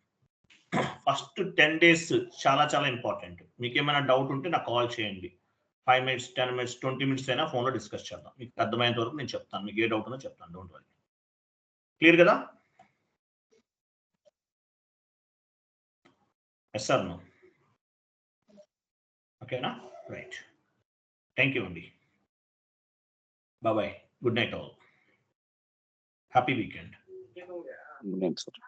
ఫస్ట్ 10 days చాలా చాలా ఇంపార్టెంట్. మీకు ఏమైనా డౌట్ ఉంటే నాకు కాల్ చేయండి, 5 minutes 10 minutes 20 minutes అయినా ఫోన్లో డిస్కస్ చేద్దాం, మీకు అర్థమైనంత వరకు నేను చెప్తాను, మీకు ఏ డౌట్ ఉన్నా చెప్తాను, డోంట్ వరీ. క్లియర్ కదా? Yes sir, no? ఓకేనా? రైట్, థ్యాంక్ యూ అండి, bye, good night all, happy weekend. Good night sir.